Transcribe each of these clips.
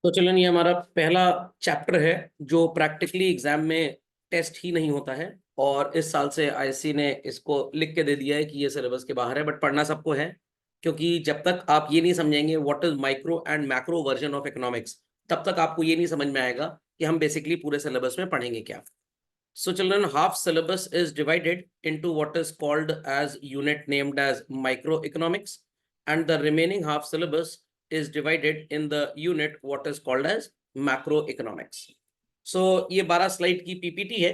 तो चलन ये हमारा पहला चैप्टर है जो प्रैक्टिकली एग्जाम में टेस्ट ही नहीं होता है। और इस साल से आईएससी ने इसको लिख के दे दिया है कि ये सिलेबस के बाहर है, बट पढ़ना सबको है। क्योंकि जब तक आप ये नहीं समझेंगे what is micro and macro version of economics, तब तक आपको ये नहीं समझ में आएगा कि हम बेसिकली पूरे सिलेबस में पढ़ेंगे क्या। So children, half syllabus is divided into what is called as unit named as microeconomics, and the remaining half syllabus is divided in the unit what is called as macroeconomics. So ये 12 slide की PPT है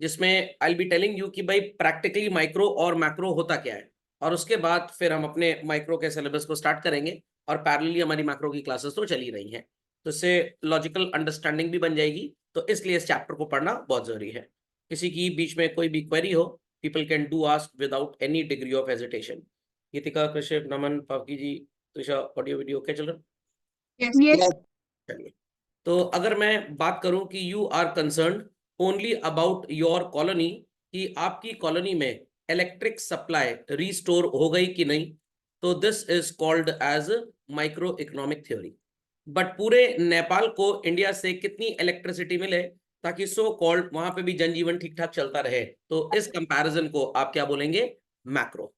जिसमें I'll be telling you कि भाई practically micro और macro होता क्या है, और उसके बाद फिर हम अपने माइक्रो के सिलेबस को स्टार्ट करेंगे। और पैरेलली हमारी मैक्रो की क्लासेस तो चल ही रही हैं, तो इससे लॉजिकल अंडरस्टैंडिंग भी बन जाएगी। तो इसलिए इस चैप्टर को पढ़ना बहुत जरूरी है। किसी की बीच में कोई भी क्वेरी हो, people can do ask without any degree of hesitation. Geetika, Krishik, Naman, Pavki ji, Trisha, audio video okay children? Yes. चलिए, तो अगर मैं बात करूं कि you are concerned only about your colony, कि आपकी कॉलोनी में इलेक्ट्रिक सप्लाई रिस्टोर हो गई कि नहीं, तो this is called as micro economic theory. But पूरे नेपाल को इंडिया से कितनी इलेक्ट्रिसिटी मिले ताकि सो कॉल्ड वहां पे भी जनजीवन ठीक ठाक चलता रहे, तो इस कंपैरिजन को आप क्या बोलेंगे? मैक्रो।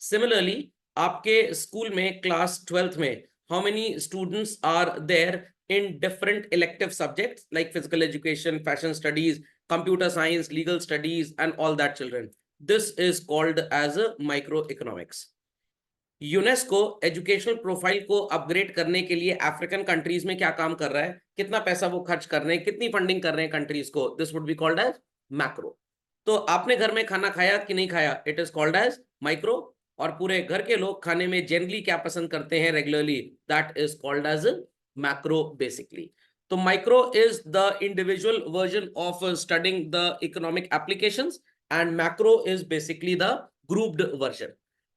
सिमिलरली आपके स्कूल में क्लास 12th में how many students are there in different elective subjects like physical education, fashion studies, computer science, legal studies, and all that children. This is called as a microeconomics. UNESCO educational profile को upgrade करने के लिए African countries में क्या काम कर रहा है, कितना पैसा वो खर्च कर रहे हैं, कितनी फंडिंग कर रहे हैं कंट्रीज को, this would be called as macro. तो आपने घर में खाना खाया कि नहीं खाया, it is called as micro. और पूरे घर के लोग खाने में जनरली क्या पसंद करते हैं regularly, that is called as macro basically. तो micro is the individual version of studying the economic applications, and macro is basically the grouped version.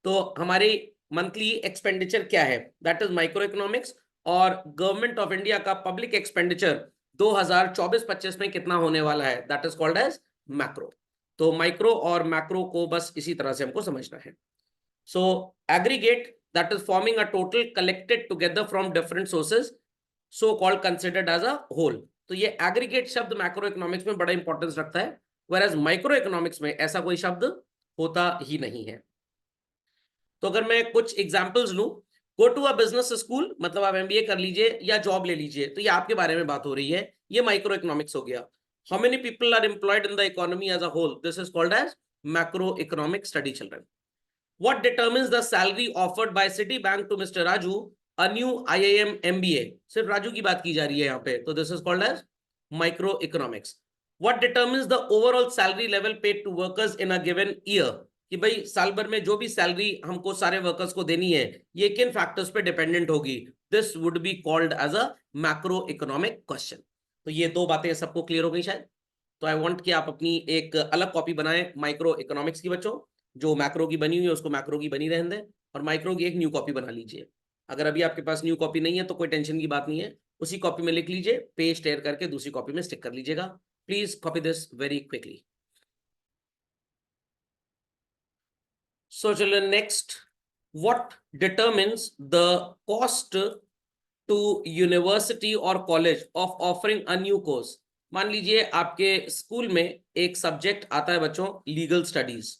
तो हमारी मंथली एक्सपेंडिचर क्या है, दैट इज माइक्रो इकोनॉमिक्स। और गवर्नमेंट ऑफ इंडिया का public expenditure 2024-25 में कितना होने वाला है, that is called as macro. तो माइक्रो और मैक्रो को बस इसी तरह से हमको समझना है। सो aggregate, that is forming a total collected together from different sources, so called considered as a whole. तो ये एग्रीगेट शब्द मैक्रो इकोनॉमिक्स में बड़ा इंपॉर्टेंस रखता है, whereas माइक्रो इकोनॉमिक्स में ऐसा कोई शब्द होता ही नहीं है। तो अगर मैं कुछ एग्जांपल्स लूं, go to a business school, मतलब आप एमबीए कर लीजिए या जॉब ले लीजिए, तो ये आपके बारे में बात हो रही है, ये माइक्रो इकोनॉमिक्स हो गया। How many people are employed in the economy as a whole, this is called as macro economic study children. What determines the salary offered by Citibank to Mr. Raju, a new IIM MBA? सिर्फ राजू की बात की जा रही है यहाँ पे, तो this is called as microeconomics. What determines the overall salary level paid to workers in a given year? कि भाई साल भर में जो भी सैलरी हमको सारे वर्कर्स को देनी है, ये किन फैक्टर्स पे डिपेंडेंट होगी, this would be called as a macro economic question. तो ये दो बातें सबको क्लियर हो गई शायद। तो आई वांट कि आप अपनी एक अलग कॉपी बनाएं माइक्रो इकोनॉमिक्स की बच्चों, जो मैक्रो की बनी हुई है उसको मैक्रो की बनी रहने दें, और माइक्रो की एक न्यू कॉपी बना लीजिए। अगर अभी आपके पास न्यू कॉपी नहीं है तो कोई टेंशन की बात नहीं है, उसी कॉपी में लिख लीजिए, पेज टेयर करके दूसरी कॉपी में स्टिक कर लीजिएगा। Please copy this very quickly. So children, next, what determines the cost to university और college of offering a new course? मान लीजिए आपके स्कूल में एक सब्जेक्ट आता है बच्चों, legal studies.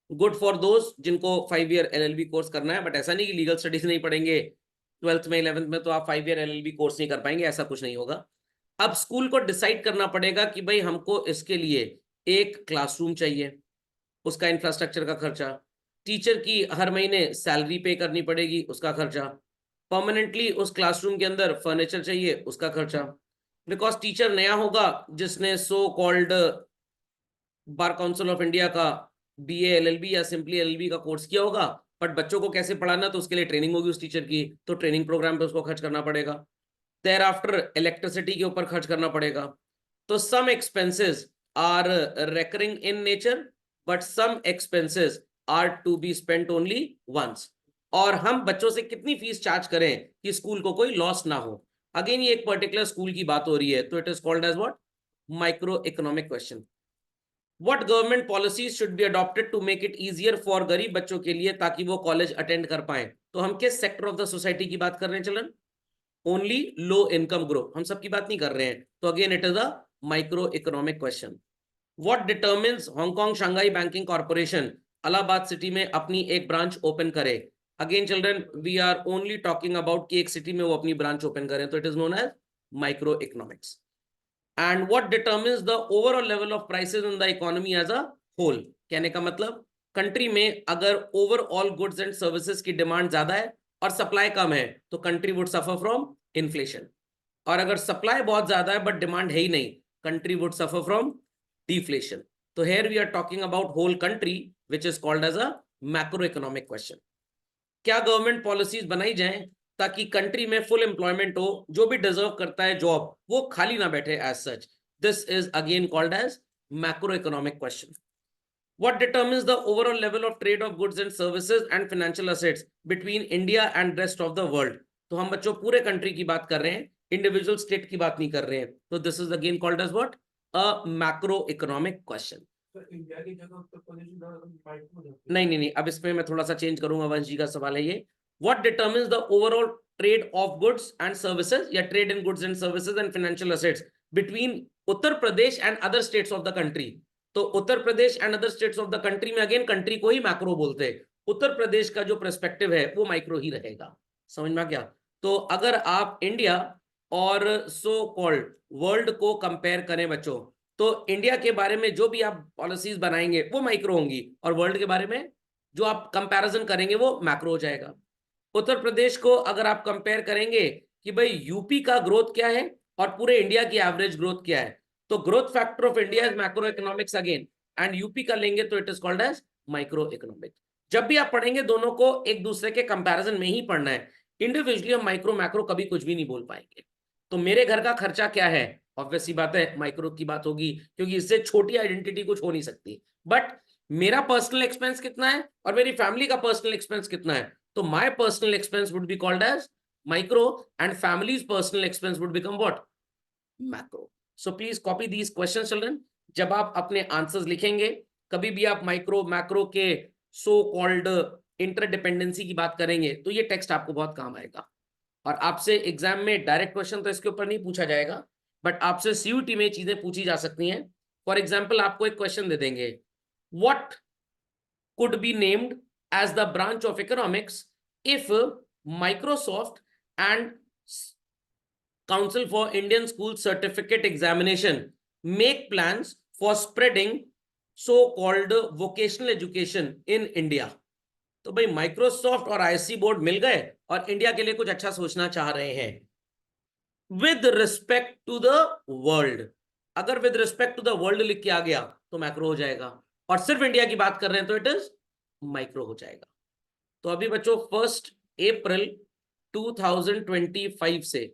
Good for those जिनको 5 ईयर एलएलबी कोर्स करना है, बट ऐसा नहीं कि लीगल स्टडीज नहीं पढ़ेंगे 12th में 11th में तो आप 5 ईयर एलएलबी कोर्स नहीं कर पाएंगे, ऐसा कुछ नहीं होगा। अब स्कूल को डिसाइड करना पड़ेगा कि भाई हमको इसके लिए एक क्लासरूम चाहिए, उसका इंफ्रास्ट्रक्चर का खर्चा, टीचर की हर महीने सैलरी पे करनी पड़ेगी, उसका खर्चा, परमानेंटली उस क्लासरूम के अंदर फर्नीचर चाहिए, उसका खर्चा, बिकॉज टीचर नया होगा जिसने so called bar council of India का बीए एलएलबी या सिंपली एलएलबी का कोर्स किया होगा, बट बच्चों को कैसे पढ़ाना, तो उसके लिए ट्रेनिंग होगी उस टीचर की, तो ट्रेनिंग प्रोग्राम पे उसको खर्च करना पड़ेगा। देयर आफ्टर इलेक्ट्रिसिटी के ऊपर खर्च करना पड़ेगा। तो some expenses are recurring in nature, but some expenses are to be spent only once. और हम बच्चों से कितनी फीस चार्ज करें कि स्कूल को कोई लॉस ना हो, अगेन ये एक पर्टिकुलर स्कूल की बात हो रही है, तो it is called as what, micro economic question. What government policies should be adopted to make it easier for गरीब बच्चों के लिए ताकि वो कॉलेज अटेंड कर पाए? तो हम किस सेक्टर ऑफ द सोसाइटी की बात कर रहे हैं चलन? ओनली लो इनकम ग्रुप, हम सबकी बात नहीं कर रहे हैं। तो again it is a micro economic question. What determines Hong Kong Shanghai banking corporation Allahabad city में अपनी एक ब्रांच ओपन करे? Again children, we are only talking about कि एक सिटी में वो अपनी ब्रांच ओपन करें, तो it is known as micro economics. And what determines the overall level of prices in the economy as a whole? कहने का मतलब कंट्री में अगर ओवरऑल गुड्स एंड सर्विसेज की डिमांड ज्यादा है और सप्लाई कम है तो country would suffer from inflation, और अगर सप्लाई बहुत ज्यादा है बट डिमांड है ही नहीं, country would suffer from deflation. तो here we are talking about whole country which is called as a macro economic question. क्या गवर्नमेंट पॉलिसीज बनाई जाएं ताकि कंट्री में फुल एम्प्लॉयमेंट हो, जो भी डिजर्व करता है जॉब वो खाली ना बैठे as such? This is again called as macro economic question. What determines the overall level of trade of goods and services and financial assets between India and rest of the world? तो हम बच्चों पूरे country की बात कर रहे हैं, individual state की बात नहीं कर रहे हैं। तो this is again called as what? A macro economic question. India की जगह उत्तर प्रदेश नहीं नहीं नहीं, अब इसमें मैं थोड़ा सा चेंज करूंगा। वंश जी का सवाल है ये, what determines the overall trade of goods and services, या trade in goods and services and financial assets between Uttar Pradesh and other states of the country? तो Uttar Pradesh and other states of the country में again country को ही macro बोलते हैं, उत्तर प्रदेश का जो perspective है वो माइक्रो ही रहेगा। समझ में आ गया? तो अगर आप इंडिया और सो कॉल्ड वर्ल्ड को कंपेयर करें बच्चों, तो इंडिया के बारे में जो भी आप पॉलिसीज बनाएंगे वो माइक्रो होंगी, और वर्ल्ड के बारे में जो आप कंपैरिजन करेंगे वो मैक्रो हो जाएगा। उत्तर प्रदेश को अगर आप कंपेयर करेंगे कि भाई यूपी का ग्रोथ क्या है और पूरे इंडिया की एवरेज ग्रोथ क्या है, तो growth factor of India is macro economics again, and UP का लेंगे तो it is called as micro economics. जब भी आप पढ़ेंगे दोनों को एक दूसरे के कंपैरिजन में ही पढ़ना है, इंडिविजुअली हम माइक्रो मैक्रो कभी कुछ भी नहीं बोल पाएंगे। तो मेरे घर का खर्चा क्या है, ऑब्वियस सी बात है माइक्रो की बात होगी, क्योंकि इससे छोटी आइडेंटिटी कुछ हो नहीं सकती। बट मेरा पर्सनल एक्सपेंस कितना है और मेरी फैमिली का पर्सनल एक्सपेंस कितना है, तो my personal expense would be called as micro and families personal expense would become what? Macro. So please copy these question children. जब आप अपने आंसर्स लिखेंगे, कभी भी आप माइक्रो मैक्रो के सो कॉल्ड इंटरडिपेंडेंसी की बात करेंगे तो ये टेक्स्ट आपको बहुत काम आएगा। और आपसे एग्जाम में डायरेक्ट क्वेश्चन तो इसके ऊपर नहीं पूछा जाएगा, बट आपसे सीयूटी में चीजें पूछी जा सकती हैं। फॉर एग्जाम्पल आपको एक क्वेश्चन दे देंगे, what could be named as the branch of economics if Microsoft and Council for Indian School Certificate Examination make plans for spreading so-called vocational education in India? तो भाई माइक्रोसॉफ्ट और IC board मिल गए और India के लिए कुछ अच्छा सोचना चाह रहे हैं with respect to the world. अगर with respect to the world लिख के आ गया तो मैक्रो हो जाएगा, और सिर्फ इंडिया की बात कर रहे हैं तो इट इज माइक्रो हो जाएगा। तो अभी बच्चों 1 अप्रैल 2025 से,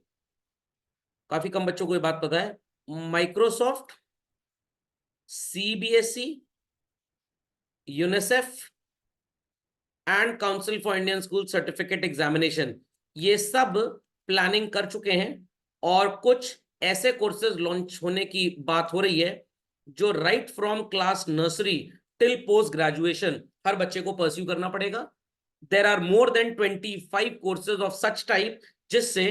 काफी कम बच्चों को ये बात पता है, Microsoft, CBSE, UNICEF and council for Indian school certificate examination ये सब प्लानिंग कर चुके हैं, और कुछ ऐसे कोर्सेज लॉन्च होने की बात हो रही है जो right from class nursery till post graduation हर बच्चे को परस्यू करना पड़ेगा। There are more than 25 courses of such type जिससे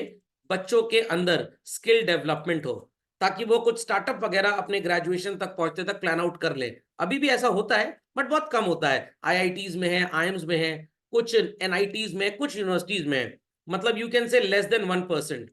बच्चों के अंदर स्किल डेवलपमेंट हो, ताकि वो कुछ स्टार्टअप वगैरह अपने ग्रेजुएशन तक पहुंचते तक प्लान आउट कर ले। अभी भी ऐसा होता है बट बहुत कम होता है। आईआईटीज में है, आईएम्स में है, कुछ एनआईटीज में, कुछ यूनिवर्सिटीज में है, मतलब you can say less than 1%।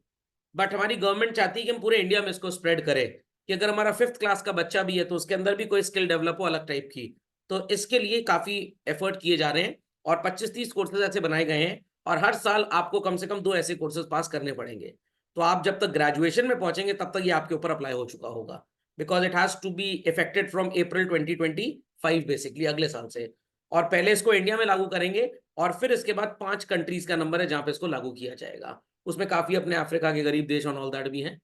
But हमारी गवर्नमेंट चाहती है कि हम पूरे इंडिया में इसको स्प्रेड करें, कि अगर हमारा 5th क्लास का बच्चा भी है तो उसके अंदर भी कोई स्किल डेवलप हो अलग टाइप की। तो इसके लिए काफी एफर्ट किए जा रहे हैं, और 25-30 कोर्सेज ऐसे बनाए गए हैं, और हर साल आपको कम से कम 2 ऐसे कोर्सेज पास करने पड़ेंगे। तो आप जब तक ग्रेजुएशन में पहुंचेंगे तब तक ये आपके ऊपर अप्लाई हो चुका होगा, because it has to be effected from April 2025 basically, अगले साल से। और पहले इसको इंडिया में लागू करेंगे, और फिर इसके बाद 5 कंट्रीज का नंबर है जहां पे इसको लागू किया जाएगा। उसमें काफी अपने अफ्रीका के गरीब देश और ऑल दैट भी हैं।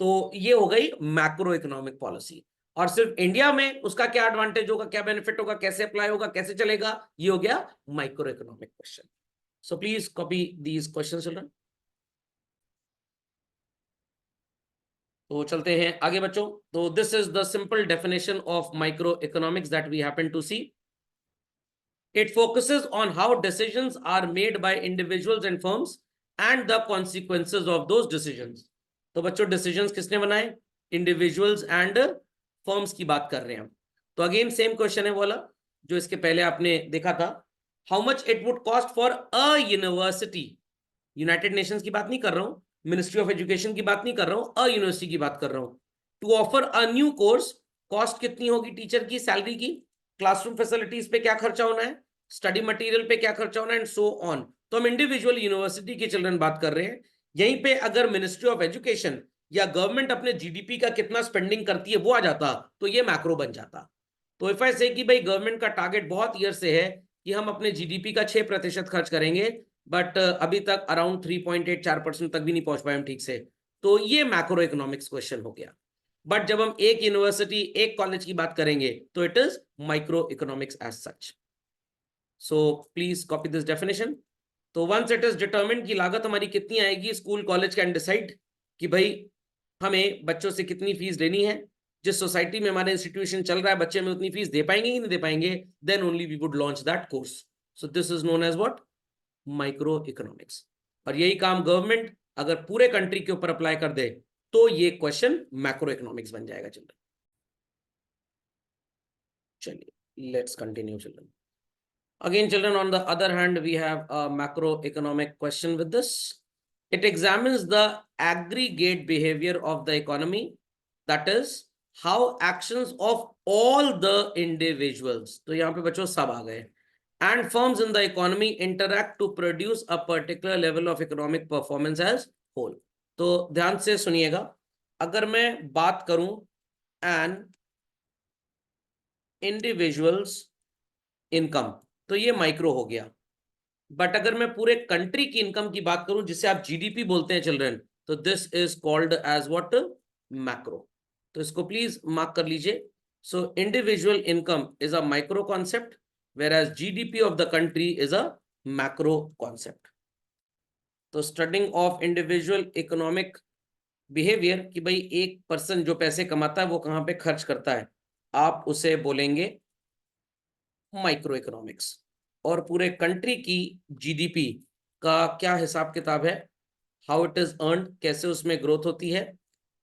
तो ये हो गई मैक्रो इकोनॉमिक पॉलिसी, और सिर्फ इंडिया में उसका क्या एडवांटेज होगा, क्या बेनिफिट होगा, कैसे अप्लाई होगा, कैसे चलेगा, ये हो गया micro economic question. So please copy these question children. तो चलते हैं आगे बच्चों। तो this is the simple definition of micro economics that we happen to see. It focuses on how decisions are made by individuals and firms and the consequences of those decisions. तो बच्चों decisions किसने बनाए? Individuals and firms की बात कर रहे हैं हम। तो अगेन सेम क्वेश्चन है वाला जो इसके पहले आपने देखा था। How much it would cost for a university, United Nations की बात नहीं कर रहा हूं, मिनिस्ट्री ऑफ एजुकेशन की बात नहीं कर रहा हूं, अ यूनिवर्सिटी की बात कर रहा हूं, to offer a new course. Cost कितनी होगी टीचर की, सैलरी की, क्लासरूम फैसिलिटीज पे क्या खर्चा होना है, स्टडी मटेरियल पे क्या खर्चा होना है, एंड सो ऑन। तो हम इंडिविजुअल यूनिवर्सिटी के चिल्ड्रन बात कर रहे हैं। यहीं पे अगर मिनिस्ट्री ऑफ एजुकेशन या गवर्नमेंट अपने जीडीपी का कितना स्पेंडिंग करती है वो आ जाता, तो ये मैक्रो बन जाता। तो इफ आई से कि भाई गवर्नमेंट का टारगेट बहुत ईयर से है कि हम अपने जीडीपी का 6% खर्च करेंगे, बट अभी तक अराउंड 3.84% तक भी नहीं पहुंच पाए हम ठीक से, तो ये मैक्रो इकोनॉमिक्स क्वेश्चन हो गया। बट जब हम एक यूनिवर्सिटी एक कॉलेज की बात करेंगे तो it is micro economics as such. So please copy this definition. तो वंस इट इज डिटर्मिन्ड की लागत हमारी कितनी आएगी, स्कूल कॉलेज कैन डिसाइड कि भाई हमें बच्चों से कितनी फीस लेनी है, जिस सोसाइटी में हमारा इंस्टीट्यूशन चल रहा है बच्चे में उतनी फीस दे पाएंगे कि नहीं दे पाएंगे, then only we would launch that course. So this is known as what, micro economics. और यही काम गवर्नमेंट अगर पूरे कंट्री के ऊपर अप्लाई कर दे तो ये क्वेश्चन मैक्रो इकोनॉमिक्स बन जाएगा चिल्ड्रन। चलिए let's continue children. Again, children, on the other hand, we have a macroeconomic question with this. It examines the aggregate behavior of the economy, that is, how actions of all the individuals, तो यहाँ पे बच्चों सब आ गए, and firms in the economy interact to produce a particular level of economic performance as whole. तो ध्यान से सुनिएगा, अगर मैं बात करूं an individuals income तो ये माइक्रो हो गया। बट अगर मैं पूरे कंट्री की इनकम की बात करूं जिसे आप जीडीपी बोलते हैं चिल्ड्रन, तो this is called as what, macro. तो इसको प्लीज मार्क कर लीजिए। So individual income is a micro concept, whereas GDP of the country is a macro concept. तो studying of individual economic behaviour कि भाई एक person जो पैसे कमाता है वो कहाँ पे खर्च करता है, आप उसे बोलेंगे माइक्रो इकोनॉमिक्स। और पूरे कंट्री की जीडीपी का क्या हिसाब किताब है, हाउ इट इज अर्न्ड, कैसे उसमें ग्रोथ होती है,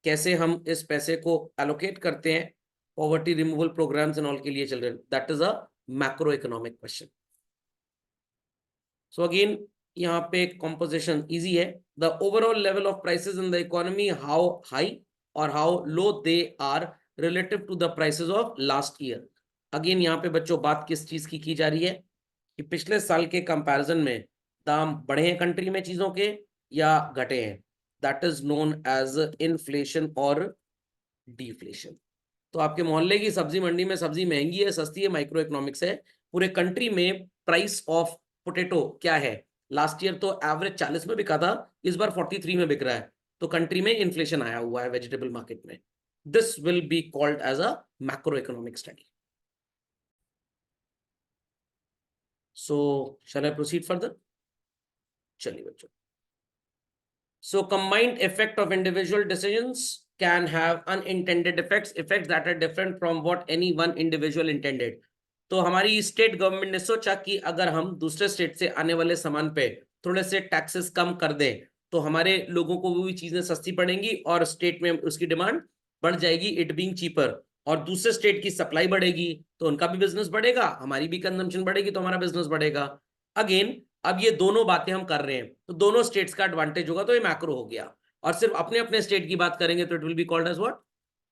कैसे हम इस पैसे को एलोकेट करते हैं poverty removal programs and all के लिए children, that is a macro economic question. So again यहाँ पे कॉम्पोजिशन इजी है, the overall level of prices in the economy, how high और how low they are relative to the prices of last year. Again यहाँ पे बच्चों बात किस चीज की जा रही है कि पिछले साल के कंपैरिजन में दाम बढ़े हैं कंट्री में चीजों के या घटे हैं, that is known as inflation और डिफ्लेशन। तो आपके मोहल्ले की सब्जी मंडी में सब्जी महंगी है सस्ती है, माइक्रो इकोनॉमिक्स है। पूरे कंट्री में प्राइस ऑफ पोटैटो क्या है, लास्ट ईयर तो एवरेज 40 में बिका था, इस बार 43 में बिक रहा है, तो कंट्री में इन्फ्लेशन आया हुआ है वेजिटेबल मार्केट में। This will be called as a macro economic study. So shall I proceed further? चलिए बच्चों, so combined effect of individual decisions can have unintended effects that are different from what any one individual intended. तो हमारी state government ने सोचा कि अगर हम दूसरे स्टेट से आने वाले सामान पे थोड़े से टैक्सेस कम कर दें तो हमारे लोगों को वो भी चीजें सस्ती पड़ेंगी और स्टेट में उसकी डिमांड बढ़ जाएगी, इट बीइंग चीपर, और दूसरे स्टेट की सप्लाई बढ़ेगी तो उनका भी बिजनेस बढ़ेगा, हमारी भी कंजम्पशन बढ़ेगी तो हमारा बिजनेस बढ़ेगा। अगेन अब ये दोनों बातें हम कर रहे हैं तो दोनों स्टेट्स का एडवांटेज होगा, तो ये मैक्रो हो गया। और सिर्फ अपने अपने स्टेट की बात करेंगे तो it will be called as what,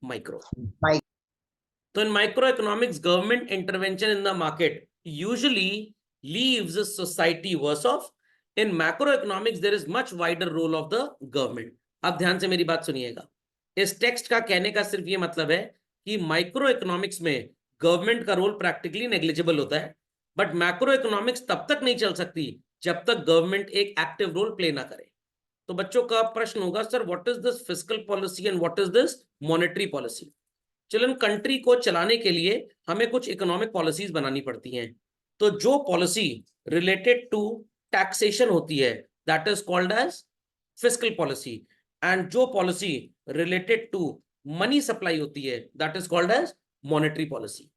micro. तो in micro economics government intervention in the market usually leaves society worse off. In macro economics there is much wider role of the government. अब ध्यान से मेरी बात सुनिएगा, इस text का कहने का सिर्फ ये मतलब है कि माइक्रो इकोनॉमिक्स में गवर्नमेंट का रोल प्रैक्टिकली नेग्लिजिबल होता है, बट मैक्रो इकोनॉमिक्स तब तक नहीं चल सकती जब तक गवर्नमेंट एक एक्टिव रोल प्ले ना करे। तो बच्चों का प्रश्न होगा, sir what is this fiscal policy and what is this monetary policy? Children, country को चलाने के लिए हमें कुछ इकोनॉमिक पॉलिसीज बनानी पड़ती हैं। तो जो पॉलिसी रिलेटेड टू टैक्सेशन होती है that is called as fiscal policy, and जो policy related to money supply होती है that is called as monetary policy.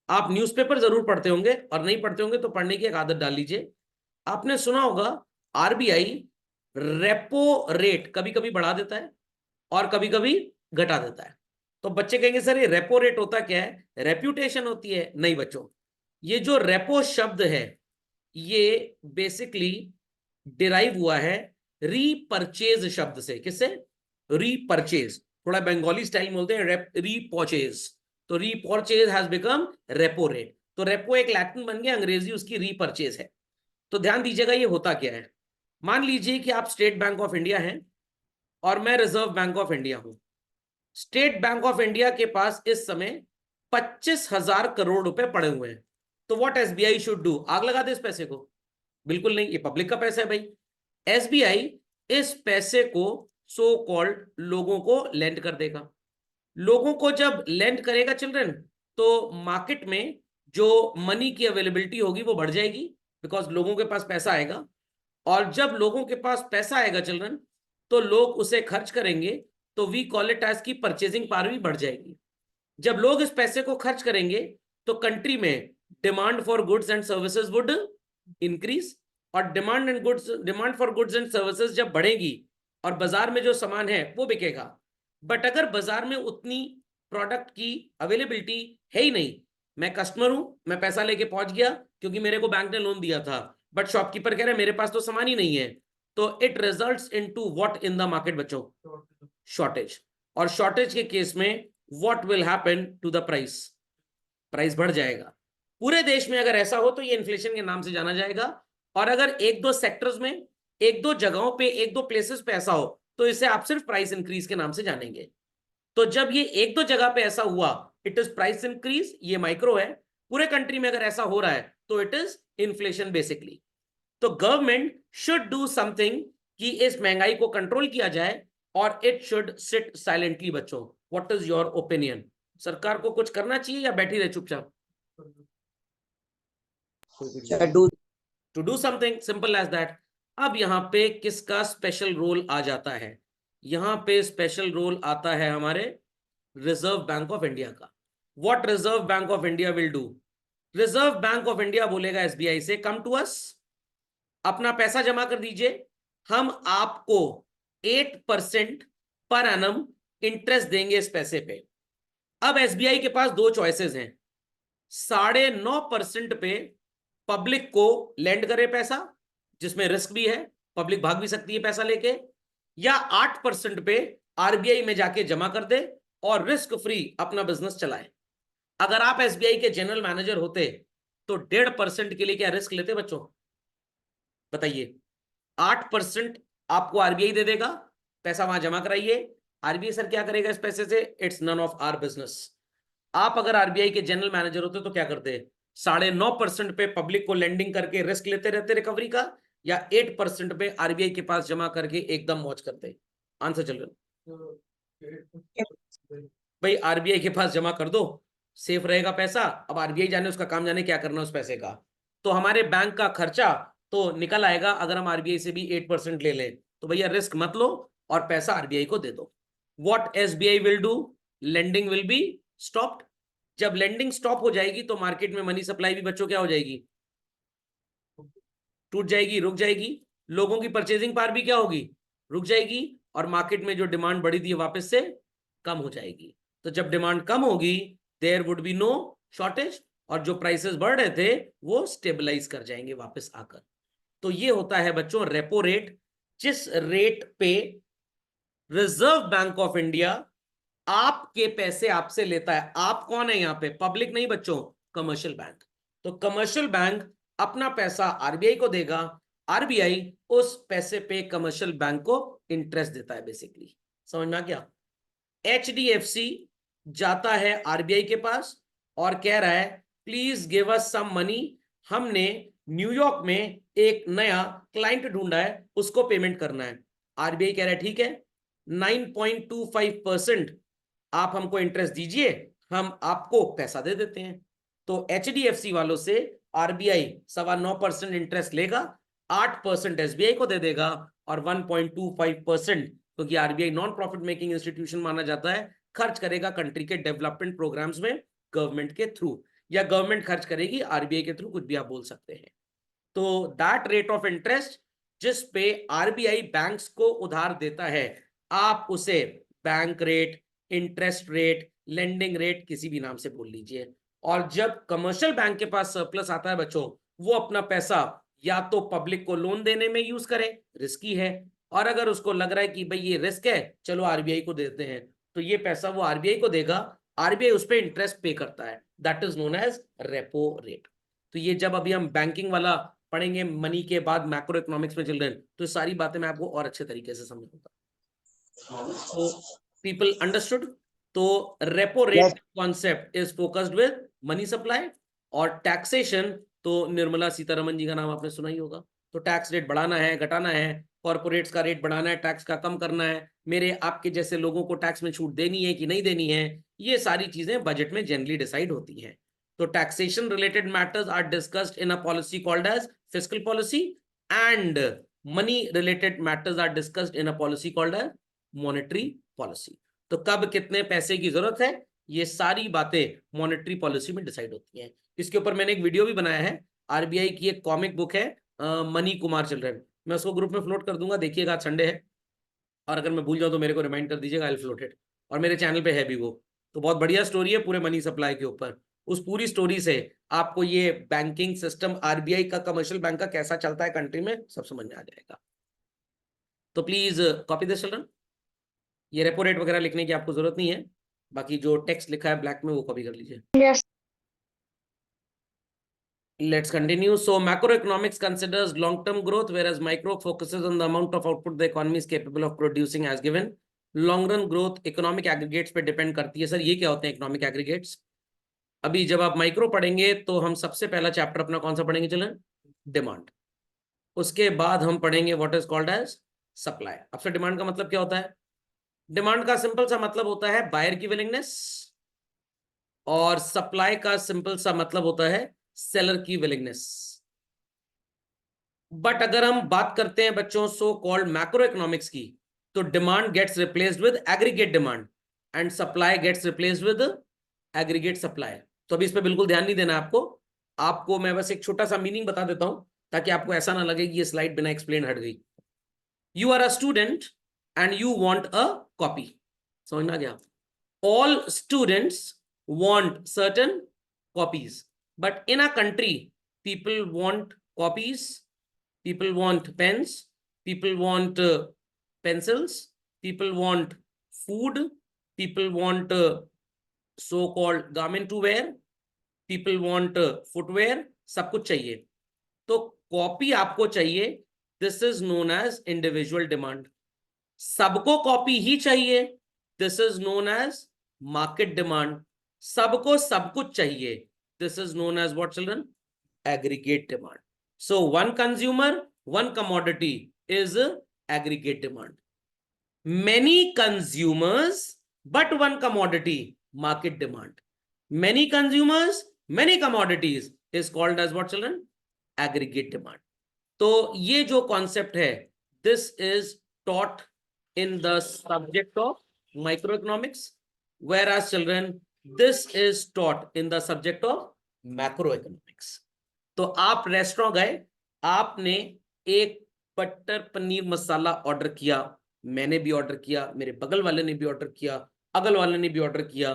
आप न्यूज़पेपर जरूर पढ़ते होंगे और नहीं पढ़ते होंगे तो पढ़ने की एक आदत डाल लीजिए। आपने सुना होगा आरबीआई रेपो रेट कभी कभी बढ़ा देता है और कभी कभी घटा देता है। तो बच्चे कहेंगे सर ये रेपो रेट होता क्या है, रेप्यूटेशन होती है? नहीं बच्चों, ये जो रेपो शब्द है ये बेसिकली डिराइव हुआ है रीपरचेज शब्द से। किससे? रीपरचेज, थोड़ा बंगाली स्टाइल में बोलते हैं रीपरचेज। तो repurchase has become repo rate. तो रेपो एक लैटिन बन गया, अंग्रेजी उसकी रीपरचेज है। तो ध्यान दीजिएगा ये होता क्या है। मान लीजिए कि आप स्टेट बैंक ऑफ इंडिया हैं और मैं रिजर्व बैंक ऑफ इंडिया हूं। स्टेट बैंक ऑफ इंडिया के पास इस समय 25,000 करोड़ रुपए पड़े हुए हैं। तो व्हाट एसबीआई शुड डू? आग लगा दे इस पैसे को? बिल्कुल नहीं, ये पब्लिक का पैसा है भाई। एसबीआई इस पैसे को सो कॉल्ड लोगों को लेंड कर देगा। लोगों को जब लेंड करेगा चिल्ड्रन, तो मार्केट में जो मनी की अवेलेबिलिटी होगी वो बढ़ जाएगी, बिकॉज लोगों के पास पैसा आएगा। और जब लोगों के पास पैसा आएगा चिल्ड्रन, तो लोग उसे खर्च करेंगे। तो वी कॉल इट एज की परचेजिंग पावर भी बढ़ जाएगी। जब लोग इस पैसे को खर्च करेंगे तो कंट्री में demand for goods and services would increase. और demand for goods and services जब बढ़ेगी और बाजार में जो सामान है वो बिकेगा। बट अगर बाजार में उतनी प्रोडक्ट की अवेलेबिलिटी है ही नहीं, मैं कस्टमर हूं, मैं पैसा लेके पहुंच गया क्योंकि मेरे को बैंक ने लोन दिया था, बट शॉपकीपर कह रहे हैं मेरे पास तो सामान ही नहीं है, तो it results into what in the market बच्चों? शॉर्टेज। और शॉर्टेज के केस में what will happen to the price? Price बढ़ जाएगा। पूरे देश में अगर ऐसा हो तो ये इन्फ्लेशन के नाम से जाना जाएगा। और अगर एक दो सेक्टर्स में, एक दो जगहों पे, एक दो प्लेसेस पे ऐसा हो तो इसे आप सिर्फ प्राइस इंक्रीज के नाम से जानेंगे। तो जब ये एक दो जगह पे ऐसा हुआ, इट इज प्राइस इंक्रीज, ये माइक्रो है। पूरे कंट्री में अगर ऐसा हो रहा है तो इट इज इन्फ्लेशन बेसिकली। तो गवर्नमेंट शुड डू समथिंग कि इस महंगाई को कंट्रोल किया जाए, और इट शुड सिट साइलेंटली बच्चों। What is your opinion? सरकार को कुछ करना चाहिए या बैठी रहे चुपचाप? To do something, simple as that. अब यहां पे किसका स्पेशल रोल आ जाता है? यहां पे स्पेशल रोल आता है हमारे रिजर्व बैंक ऑफ इंडिया का। What reserve bank of India will do? Reserve bank of India बोलेगा एसबीआई से, कम टू अस, अपना पैसा जमा कर दीजिए, हम आपको 8% पर एनम इंटरेस्ट देंगे इस पैसे पे। अब एसबीआई के पास दो चॉइसेस हैं। 9.5% पे पब्लिक को लेंड करे पैसा, जिसमें रिस्क भी है, पब्लिक भाग भी सकती है पैसा लेके, या 8% पे आरबीआई में जाके जमा कर दे और रिस्क फ्री अपना बिजनेस चलाए। अगर आप एसबीआई के जनरल मैनेजर होते तो 1.5% के लिए क्या रिस्क लेते बच्चों? बताइए। 8% आपको आरबीआई दे देगा, पैसा वहां जमा कराइए। आरबीआई सर क्या करेगा इस पैसे से? It's none of our business. आप अगर आरबीआई के जनरल मैनेजर होते तो क्या करते? 9.5% पे पब्लिक को लेंडिंग करके रिस्क लेते रहते रिकवरी का, या 8% पे आरबीआई के पास जमा करके एकदम मौज करते? आंसर चल रहा भाई, आरबीआई के पास जमा कर दो, सेफ रहेगा पैसा। अब आरबीआई जाने, उसका काम जाने क्या करना उस पैसे का। तो हमारे बैंक का खर्चा तो निकल आएगा अगर हम आरबीआई से भी 8% ले लें। तो भैया रिस्क मत लो और पैसा आरबीआई को दे दो। What SBI will do? Lending will be stopped. जब लेंडिंग स्टॉप हो जाएगी तो मार्केट में मनी सप्लाई भी बच्चों क्या हो जाएगी? टूट जाएगी, रुक जाएगी। लोगों की परचेजिंग पावर भी क्या होगी? रुक जाएगी। और मार्केट में जो डिमांड बढ़ी थी वापस से कम हो जाएगी। तो जब डिमांड कम होगी, there would be no shortage, और जो प्राइसेस बढ़ रहे थे वो स्टेबलाइज कर जाएंगे वापस आकर। तो ये होता है बच्चों रेपो रेट, जिस रेट पे रिजर्व बैंक ऑफ इंडिया आपके पैसे आपसे लेता है। आप कौन है यहां पे? पब्लिक नहीं बच्चों, कमर्शियल बैंक। तो कमर्शियल बैंक अपना पैसा आरबीआई को देगा, आरबीआई उस पैसे पे कमर्शियल बैंक को इंटरेस्ट देता है बेसिकली। समझ में आ गया? एचडीएफसी जाता है आरबीआई के पास और कह रहा है please give us some money, हमने न्यूयॉर्क में एक नया क्लाइंट ढूंढा है, उसको पेमेंट करना है। आरबीआई कह रहा है ठीक है, 9.25% आप हमको इंटरेस्ट दीजिए, हम आपको पैसा दे देते हैं। तो एचडीएफसी वालों से आरबीआई 9.25% इंटरेस्ट लेगा, 8% एसबीआई को दे देगा, और 1.25%, क्योंकि RBI non profit making institution माना जाता है, खर्च करेगा कंट्री के डेवलपमेंट प्रोग्राम्स में गवर्नमेंट के थ्रू, या गवर्नमेंट खर्च करेगी आरबीआई के थ्रू, कुछ भी आप बोल सकते हैं। तो दैट रेट ऑफ इंटरेस्ट जिस पे आरबीआई बैंक्स को उधार देता है, आप उसे bank rate, interest rate, lending rate किसी भी नाम से बोल लीजिए। और जब कमर्शियल बैंक के पास सरप्लस आता है बच्चों, वो अपना पैसा या तो पब्लिक को लोन देने में यूज करे, रिस्की है, और अगर उसको लग रहा है कि भाई ये रिस्क है, चलो आरबीआई को देते हैं, तो ये पैसा वो आरबीआई को देगा, आरबीआई उस पर इंटरेस्ट पे करता है, that is known as repo rate. तो ये जब अभी हम बैंकिंग वाला पढ़ेंगे मनी के बाद मैक्रो इकोनॉमिक्स में चिल्ड्रन, तो ये सारी बातें मैं आपको और अच्छे तरीके से समझाऊंगा। तो पीपल अंडरस्टूड। तो repo rate concept is focused with money supply, और टैक्सेशन तो निर्मला सीतारमन जी का नाम आपने सुना ही होगा। तो टैक्स रेट बढ़ाना है, घटाना है, कॉर्पोरेट्स का रेट बढ़ाना है, टैक्स का कम करना है, मेरे आपके जैसे लोगों को टैक्स में छूट देनी है कि नहीं देनी है, ये सारी चीजें बजट में जनरली डिसाइड होती हैं। तो taxation related matters are discussed in a policy called as fiscal policy, and money related matters are discussed in a policy called as monetary policy. तो कब कितने पैसे की जरूरत है, ये सारी बातें मॉनेटरी पॉलिसी में डिसाइड होती हैं। इसके ऊपर मैंने एक वीडियो भी बनाया है, आरबीआई की एक कॉमिक बुक है मनी कुमार चिल्ड्रन, मैं उसको ग्रुप में फ्लोट कर दूंगा, देखिएगा, आज संडे है, और अगर मैं भूल जाऊं तो मेरे को रिमाइंड कर दीजिएगा, आई विल फ्लोट इट। और मेरे चैनल पे है भी वो, तो बहुत बढ़िया स्टोरी है पूरे मनी सप्लाई के ऊपर। उस पूरी स्टोरी से आपको ये बैंकिंग सिस्टम आरबीआई का, कमर्शियल बैंक का कैसा चलता है कंट्री में, सब समझ में आ जाएगा। तो प्लीज कॉपी दिस चिल्ड्रन। ये रेपो रेट वगैरह लिखने की आपको जरूरत नहीं है, बाकी जो टेक्स्ट लिखा है ब्लैक में वो कॉपी कर लीजिए। Yes. Let's continue. So macroeconomics considers long-term growth, whereas micro focuses on the amount of output the economy is capable of producing as given. Long run growth economic aggregates पे depend करती है। Sir ये क्या होते हैं economic aggregates? अभी जब आप माइक्रो पढ़ेंगे तो हम सबसे पहला चैप्टर अपना कौन सा पढ़ेंगे चलन? डिमांड। उसके बाद हम पढ़ेंगे what is called as supply. अब से डिमांड का मतलब क्या होता है? डिमांड का सिंपल सा मतलब होता है बायर की विलिंगनेस, और सप्लाई का सिंपल सा मतलब होता है सेलर की विलिंगनेस। बट अगर हम बात करते हैं बच्चों सो कॉल्ड मैक्रो इकोनॉमिक्स की, तो demand gets replaced with aggregate demand, and supply gets replaced with aggregate supply. तो अभी इस पे बिल्कुल ध्यान नहीं देना आपको, आपको मैं बस एक छोटा सा मीनिंग बता देता हूं, ताकि आपको ऐसा ना लगे कि ये स्लाइड बिना एक्सप्लेन हट गई। You are a student and you want a copy, समझ में आ गया? All students want certain copies, but in a country, people want copies, people want pens, people want pencils, people want food, people want so-called garment to wear, people want footwear, सब कुछ चाहिए। तो copy आपको चाहिए, this is known as individual demand. सबको copy ही चाहिए, this is known as market demand. सबको सब कुछ चाहिए, this is known as what children? Aggregate demand. So one consumer, one commodity is aggregate demand. Many consumers but one commodity, market demand. Many consumers, many commodities is called as what children? Aggregate demand. तो ये जो concept है, this is taught in the subject of microeconomics, whereas children, this is taught in the subject of macroeconomics. तो आप restaurant गए, आपने एक butter paneer masala order किया, मैंने भी ऑर्डर किया, मेरे बगल वाले ने भी ऑर्डर किया, अगल वाले ने भी ऑर्डर किया,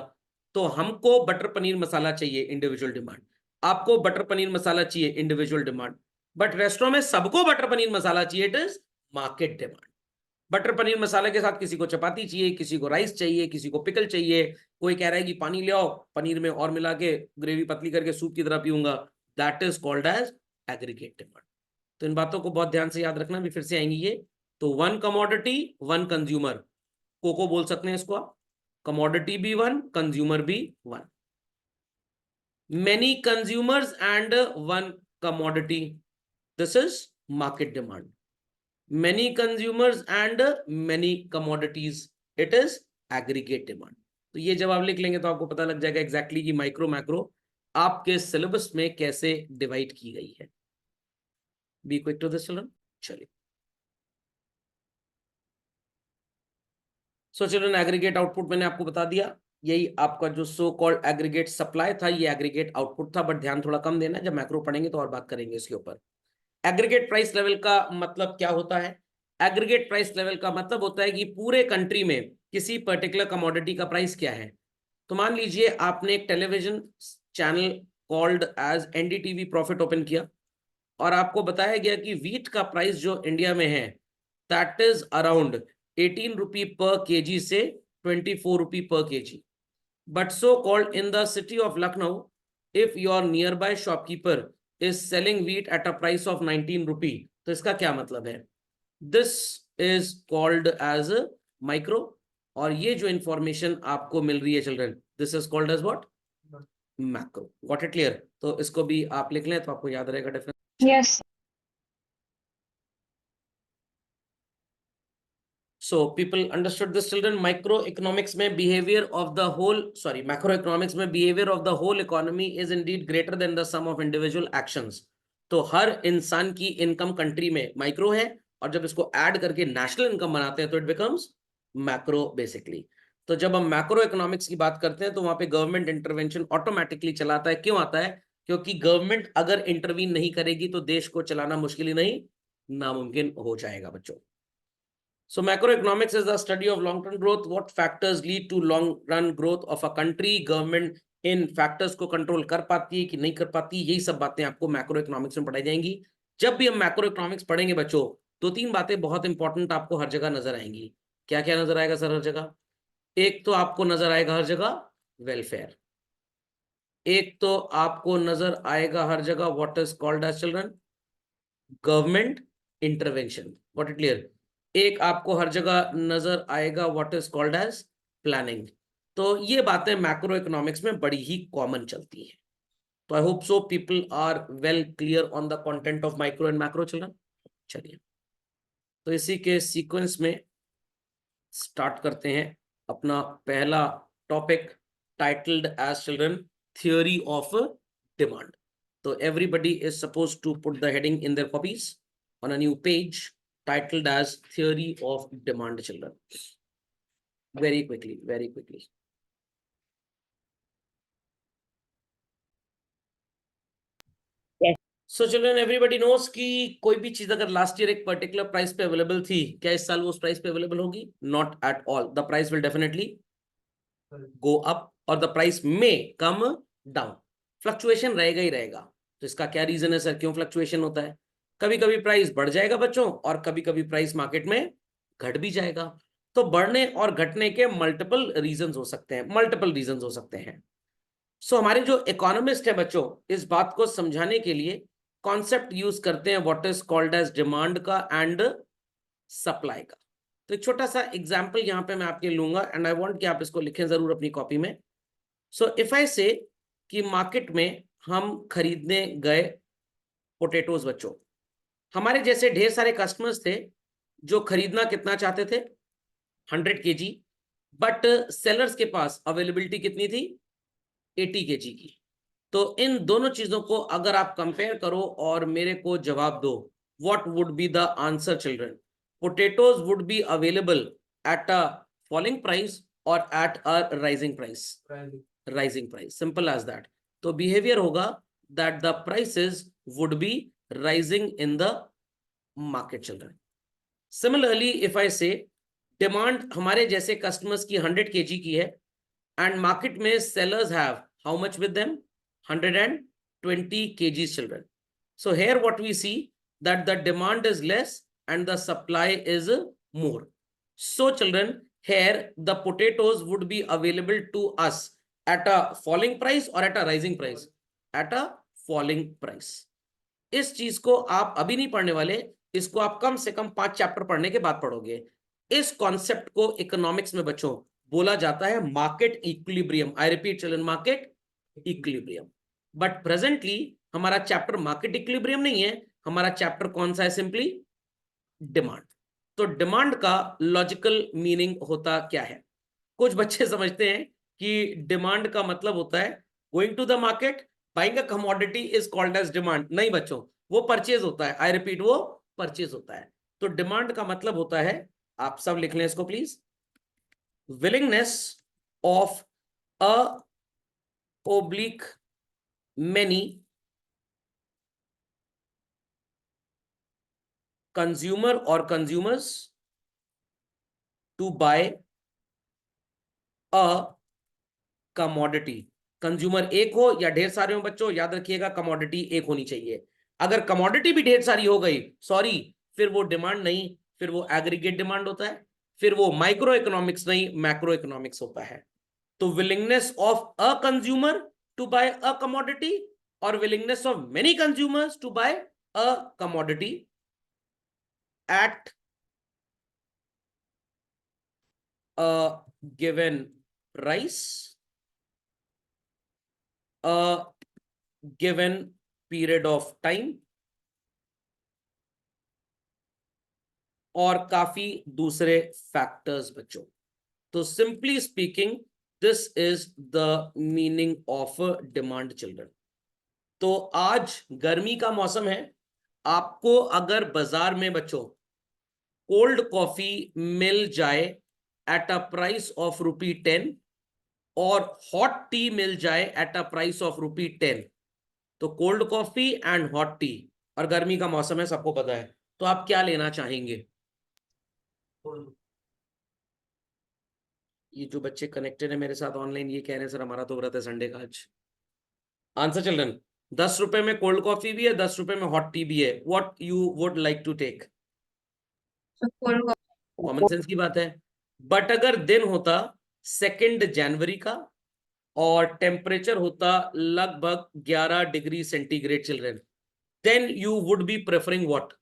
तो हमको बटर पनीर मसाला चाहिए, इंडिविजुअल डिमांड। आपको बटर पनीर मसाला चाहिए, इंडिविजुअल डिमांड। बट रेस्टोरेंट में सबको बटर पनीर मसाला चाहिए, it is market demand. Butter paneer मसाले के साथ किसी को चपाती चाहिए, किसी को राइस चाहिए, किसी को पिकल चाहिए, कोई कह रहा है कि पानी ले आओ, पनीर में और मिला के ग्रेवी पतली करके सूप की तरह पीऊंगा, that is called as aggregate demand. तो इन बातों को बहुत ध्यान से याद रखना, भी फिर से आएंगी ये। तो वन कमोडिटी, वन कंज्यूमर, कोको बोल सकते हैं इसको आप, कमोडिटी भी वन, कंज्यूमर भी one. Many consumers and one commodity, this is market demand. Many consumers and many commodities, it is aggregate demand। तो ये जब आप लिख लेंगे तो आपको पता लग जाएगा एग्जैक्टली कि माइक्रो मैक्रो आपके सिलेबस में कैसे डिवाइड की गई है। Be quick to this children. चलिए, सो चिल्ड्रन एग्रीगेट आउटपुट मैंने आपको बता दिया, यही आपका जो सो कॉल्ड एग्रीगेट सप्लाई था, ये एग्रीगेट आउटपुट था। बट ध्यान थोड़ा कम देना, जब मैक्रो पढ़ेंगे तो और बात करेंगे इसके ऊपर। एग्रीगेट प्राइस लेवल का मतलब क्या होता है? एग्रीगेट प्राइस लेवल का मतलब होता है कि पूरे कंट्री में किसी पर्टिकुलर कमोडिटी का प्राइस क्या है। तो मान लीजिए आपने एक television channel called as NDTV profit open किया और आपको बताया गया कि व्हीट का प्राइस जो इंडिया में है दैट इज अराउंड 18 रुपी पर केजी से 24 रुपी पर kg, but so called in the city of Lucknow if your nearby shopkeeper is selling wheat at a price of 19 rupee, तो इसका क्या मतलब है? This is called as micro, और ये जो इंफॉर्मेशन आपको मिल रही है children, this is called as what? Macro. Got it clear? तो इसको भी आप लिख लें तो आपको याद रहेगा definitely. Yes. So people understood this children. Microeconomics में behavior of the whole, sorry, macroeconomics में behavior of the whole economy is indeed greater than the sum of individual actions. तो हर इंसान की इनकम कंट्री में माइक्रो है, और जब इसको ऐड करके नेशनल इनकम बनाते हैं तो इट बिकम्स मैक्रो बेसिकली। तो जब हम मैक्रो इकोनॉमिक्स की बात करते हैं तो वहां पे गवर्नमेंट इंटरवेंशन ऑटोमेटिकली चलाता है। क्यों आता है? क्योंकि गवर्नमेंट अगर इंटरवीन नहीं करेगी तो देश को चलाना मुश्किल ही नहीं, नामुमकिन हो जाएगा बच्चों। So macroeconomics is the study of long-term growth. What factors lead to long-run growth of a country? Government in factors को कंट्रोल कर पाती है कि नहीं कर पाती, यही सब बातें आपको मैक्रो इकोनॉमिक्स में पढ़ाई जाएंगी। जब भी हम मैक्रो इकोनॉमिक्स पढ़ेंगे बच्चों, दो तीन बातें बहुत इंपॉर्टेंट आपको हर जगह नजर आएंगी। क्या क्या नजर आएगा सर हर जगह? एक तो आपको नजर आएगा हर जगह वेलफेयर, एक तो आपको नजर आएगा हर जगह what is called as children government intervention. What it clear? एक आपको हर जगह नजर आएगा what is called as planning. तो ये बातें मैक्रो इकोनॉमिक्स में बड़ी ही कॉमन चलती हैं। तो I hope so people are well clear on the content of micro and macro children. चलिए, तो इसी के सीक्वेंस में स्टार्ट करते हैं अपना पहला topic titled as children theory of demand. So everybody is supposed to put the heading in their copies on a new page titled as Theory of Demand, children. Very quickly, very quickly. Yes. So children, everybody knows कि कोई भी चीज अगर last year एक particular price पे available थी, क्या इस साल वो उस प्राइस पे अवेलेबल होगी? Not at all. The price will definitely go up और द प्राइस में कम डाउन। फ्लक्चुएशन रहेगा ही रहेगा। तो इसका क्या रीजन है सर, क्यों फ्लक्चुएशन होता है? कभी कभी प्राइस बढ़ जाएगा बच्चों, और कभी कभी प्राइस मार्केट में घट भी जाएगा। तो बढ़ने और घटने के मल्टीपल रीजंस हो सकते हैं, मल्टीपल रीजंस हो सकते हैं। सो हमारे जो इकोनॉमिस्ट है बच्चों, इस बात को समझाने के लिए कॉन्सेप्ट यूज करते हैं what is called as demand का एंड सप्लाई का। तो एक छोटा सा एग्जाम्पल यहाँ पे मैं आपके लूंगा एंड आई वांट कि आप इसको लिखें जरूर अपनी कॉपी में। सो इफ आई से कि मार्केट में हम खरीदने गए पोटैटोज बच्चों, हमारे जैसे ढेर सारे कस्टमर्स थे जो खरीदना कितना चाहते थे? 100 kg, बट सेलर्स के पास अवेलेबिलिटी कितनी थी? 80 kg की। तो इन दोनों चीजों को अगर आप कंपेयर करो और मेरे को जवाब दो, what would be the answer children? Potatoes would be available at a falling price और at a rising price? Rising price, simple as that. तो बिहेवियर होगा that the prices would be rising in the market children. Similarly if I say demand हमारे जैसे customers की 100 kg की है and market में sellers have how much with them? 120 kgs children. So here what we see that the demand is less and the supply is more. So children, here the potatoes would be available to us at a falling price or at a rising price? At a falling price. इस चीज को आप अभी नहीं पढ़ने वाले, इसको आप कम से कम 5 चैप्टर पढ़ने के बाद पढ़ोगे। इस कॉन्सेप्ट को इकोनॉमिक्स में बच्चों बोला जाता है market equilibrium. I repeat children, market equilibrium. But presently हमारा चैप्टर मार्केट इक्विलिब्रियम नहीं है, हमारा चैप्टर कौन सा है? Simply demand. तो डिमांड का लॉजिकल मीनिंग होता क्या है? कुछ बच्चे समझते हैं कि डिमांड का मतलब होता है going to the market, buying a commodity is called as demand. नहीं बच्चों, वो परचेज होता है। आई रिपीट, वो परचेज होता है। तो डिमांड का मतलब होता है, आप सब लिख लें इसको please, willingness of a oblique many consumer or consumers to buy a commodity. Consumer एक हो या ढेर सारे हो बच्चों, याद रखिएगा कमोडिटी एक होनी चाहिए. अगर कमोडिटी भी ढेर सारी हो गई, सॉरी, फिर वो डिमांड नहीं, फिर वो एग्रीगेट डिमांड होता है, फिर वो माइक्रो इकोनॉमिक्स नहीं, मैक्रो इकोनॉमिक्स होता है. तो willingness of a consumer to buy a commodity और willingness of many consumers to buy a commodity at a given price, a given period of time और काफी दूसरे फैक्टर्स बच्चों. तो simply speaking this is the meaning of demand children. तो आज गर्मी का मौसम है, आपको अगर बाजार में बच्चों कोल्ड कॉफी मिल जाए एट अ प्राइस ऑफ ₹10 और हॉट टी मिल जाए एट अ प्राइस ऑफ ₹10, तो cold coffee and hot T, और गर्मी का मौसम है सबको पता है, तो आप क्या लेना चाहेंगे? ये जो बच्चे कनेक्टेड है मेरे साथ ऑनलाइन, ये कह रहे हैं सर हमारा तो व्रत है संडे का आज. आंसर चिल्ड्रन, 10 रुपए में कोल्ड कॉफी भी है, 10 रुपए में हॉट टी भी है. What you would like to take? Common sense की बात है. बट अगर दिन होता 2 जनवरी का और टेम्परेचर होता लगभग 11 degree centigrade children, then you would be preferring what?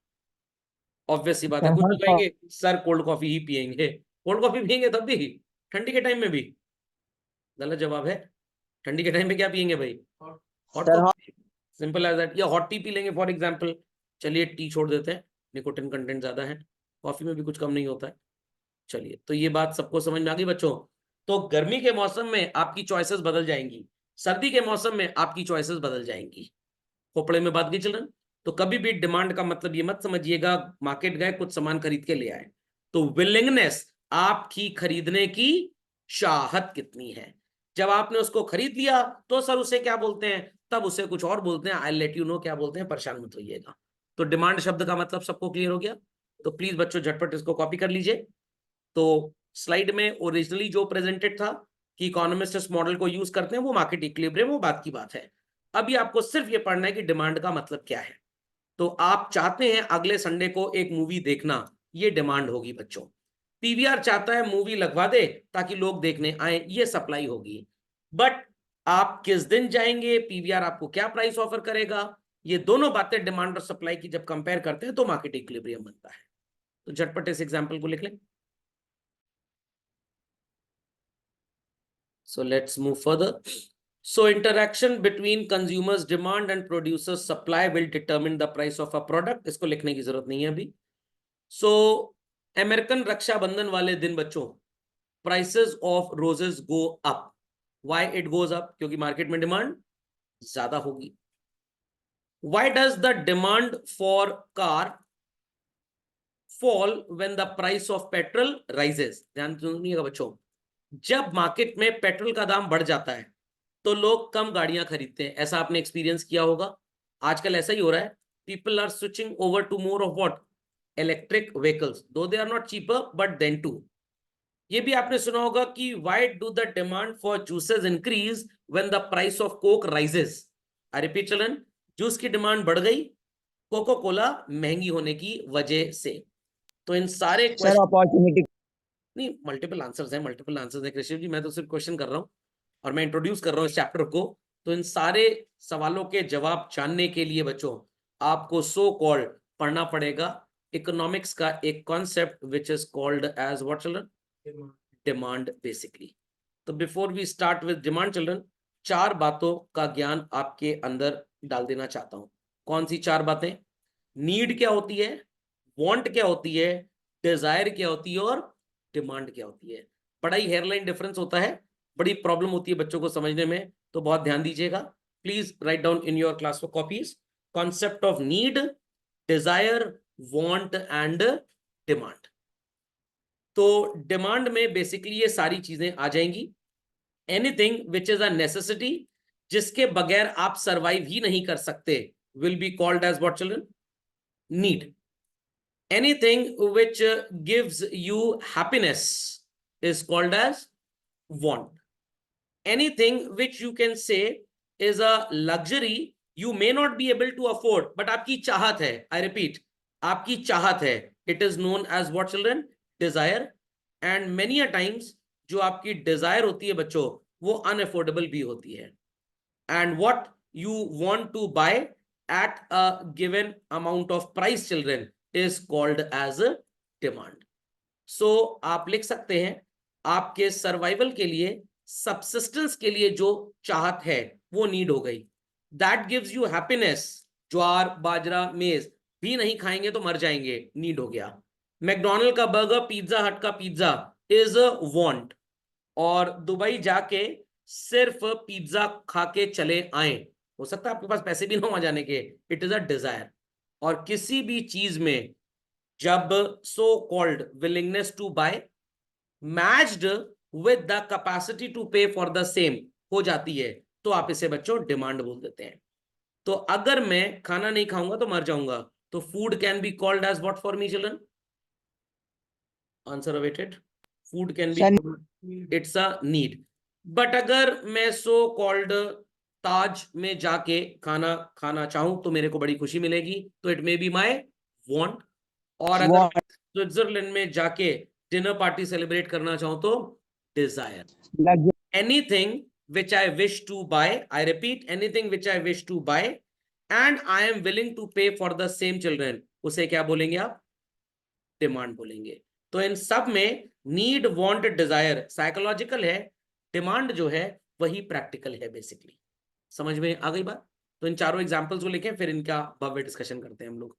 Obvious सी बात है, कुछ तो कहेंगे सर कोल्ड कॉफी ही पियेंगे. कोल्ड कॉफी पियेंगे तब भी, ठंडी के टाइम में भी? गलत जवाब है. ठंडी के टाइम में क्या पियेंगे भाई? Hot coffee. Simple as that. या हॉट टी पी लेंगे फॉर एग्जांपल. चलिए टी छोड़ देते हैं, निकोटिन कंटेंट ज्यादा है, कॉफी में भी कुछ कम नहीं होता है. चलिए, तो ये बात सबको समझ में आ गई बच्चों. तो गर्मी के मौसम में आपकी चॉइसेस बदल जाएंगी, सर्दी के मौसम में आपकी चॉइसेस बदल जाएंगी. खोपड़े में बात गई चिल्ड्रन. तो कभी भी डिमांड का मतलब ये मत समझिएगा मार्केट गए कुछ सामान खरीद के ले आए. तो विलिंगनेस, आपकी खरीदने की चाहत कितनी है. जब आपने उसको खरीद लिया तो सर उसे क्या बोलते हैं? तब उसे कुछ और बोलते हैं. आई लेट यू नो क्या बोलते हैं, परेशान मत होइएगा. तो डिमांड शब्द का मतलब सबको क्लियर हो गया. तो प्लीज बच्चों झटपट इसको कॉपी कर लीजिए. तो स्लाइड में ओरिजिनली जो प्रेजेंटेड था कि इकोनॉमिस्ट इस मॉडल को यूज करते हैं, वो मार्केट इक्विलिब्रियम, वो बात की बात है. अभी आपको सिर्फ ये पढ़ना है कि डिमांड का मतलब क्या है. तो आप चाहते हैं अगले संडे को एक मूवी देखना, ये डिमांड होगी बच्चों. पीवीआर चाहता है मूवी लगवा दे ताकि लोग देखने आए, ये सप्लाई होगी. बट आप किस दिन जाएंगे, पीवीआर आपको क्या प्राइस ऑफर करेगा, ये दोनों बातें डिमांड और सप्लाई की जब कंपेयर करते हैं तो मार्केट इक्विलिब्रियम बनता है. तो झटपट इस एग्जांपल को लिख लें. So let's move further. So interaction between consumers demand and producers supply will determine the price of a product. इसको लिखने की जरूरत नहीं है अभी. So अमेरिकन रक्षाबंधन वाले दिन बच्चों prices of roses go up. Why it goes up? क्योंकि मार्केट में डिमांड ज्यादा होगी. Why does the demand for car fall when the price of petrol rises? ध्यान सुनिएगा बच्चों. जब मार्केट में पेट्रोल का दाम बढ़ जाता है तो लोग कम गाड़ियां खरीदते हैं. ऐसा आपने एक्सपीरियंस किया होगा. आजकल ऐसा ही हो रहा है. People are switching over to more of what? Electric vehicles, though they are not cheaper but then too. ये भी आपने सुना होगा कि why do the demand for juices increase when the price of coke rises? I repeat children, juice की demand बढ़ गई cocoa Cola महंगी होने की वजह से. तो इन सारे क्वेश्चन, अपॉर्चुनिटी नहीं मल्टीपल आंसर्स हैं कृष्ण जी. मैं तो सिर्फ क्वेश्चन कर रहा हूं और मैं इंट्रोड्यूस कर रहा हूं इस चैप्टर को. तो इन सारे सवालों के जवाब जानने के लिए बच्चों आपको सो कॉल्ड पढ़ना पड़ेगा इकोनॉमिक्स का एक concept which is called as what children? Demand basically. तो before we start with demand children, 4 बातों का ज्ञान आपके अंदर डाल देना चाहता हूं. कौन सी 4 बातें? नीड क्या होती है, वांट क्या होती है, डिजायर क्या होती है और डिमांड क्या होती है. बड़ा ही हेयरलाइन डिफरेंस होता है, बड़ी प्रॉब्लम होती है बच्चों को समझने में, तो बहुत ध्यान दीजिएगा. Please write down in your class for copies concept of need, desire, want and demand. तो डिमांड में बेसिकली ये सारी चीजें आ जाएंगी. Anything which is a necessity, जिसके बगैर आप सर्वाइव ही नहीं कर सकते, will be called as what children? Need. anything which gives you happiness is called as want. Anything which you can say is a luxury you may not be able to afford, but आपकी चाहत है, I repeat, आपकी चाहत है, it is known as what children? Desire. And many a times जो आपकी desire होती है बच्चों, वो unaffordable भी होती है. And what you want to buy at a given amount of price children is called as a demand. So आप लिख सकते हैं आपके सर्वाइवल के लिए, सबसिस्टेंस के लिए जो चाहत है वो नीड हो गई. That gives you happiness. ज्वार बाजरा मेज भी नहीं खाएंगे तो मर जाएंगे, नीड हो गया. मैकडॉनल्ड का बर्गर, पिज्जा हट का पिज्जा इज अ वांट. और दुबई जाके सिर्फ पिज्जा खा के चले आए, हो सकता है आपके पास पैसे भी ना हो जाने के, इट इज अ डिजायर. और किसी भी चीज में जब so called willingness to buy matched with the capacity to pay for the same हो जाती है, तो आप इसे बच्चों डिमांड बोल देते हैं. तो अगर मैं खाना नहीं खाऊंगा तो मर जाऊंगा, तो food can be called as what for me children? Answer awaited. Food can be, it's a need. But अगर मैं सो कॉल्ड ताज में जाके खाना खाना चाहूं तो मेरे को बड़ी खुशी मिलेगी, तो it may be my want. और अगर स्विट्जरलैंड में जाके डिनर पार्टी सेलिब्रेट करना चाहूं तो desire. Anything which I wish to buy, I repeat, anything which I wish to buy and I am willing to pay for the same children, उसे क्या बोलेंगे आप? डिमांड बोलेंगे. तो इन सब में नीड, वांट, डिजायर साइकोलॉजिकल है, डिमांड जो है वही प्रैक्टिकल है बेसिकली. समझ में आ गई बात? तो इन चारों एग्जांपल्स को लेके फिर इनका भव्य डिस्कशन करते हैं हम लोग.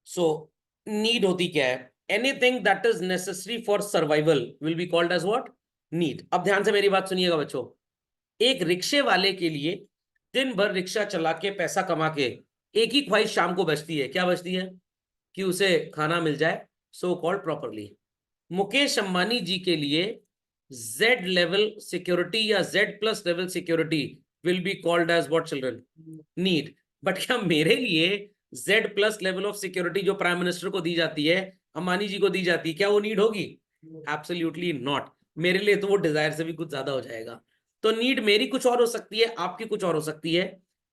सो नीड होती क्या है? Anything that is necessary for survival will be called as what? Need. अब ध्यान से मेरी बात सुनिएगा बच्चों. एक रिक्शे वाले के लिए दिन भर रिक्शा चला के पैसा कमा के एक ही ख्वाहिश शाम को बचती है. क्या बचती है? कि उसे खाना मिल जाए, so called properly. Mukesh Ambani ji के लिए जेड लेवल सिक्योरिटी या Z plus level security will be called as what children? Need. But क्या मेरे लिए Z plus level of security जो प्राइम मिनिस्टर को दी जाती है, अंबानी जी को दी जाती है, क्या वो नीड होगी? Absolutely not. मेरे लिए तो वो डिजायर से भी कुछ ज्यादा हो जाएगा. तो नीड मेरी कुछ और हो सकती है, आपकी कुछ और हो सकती है.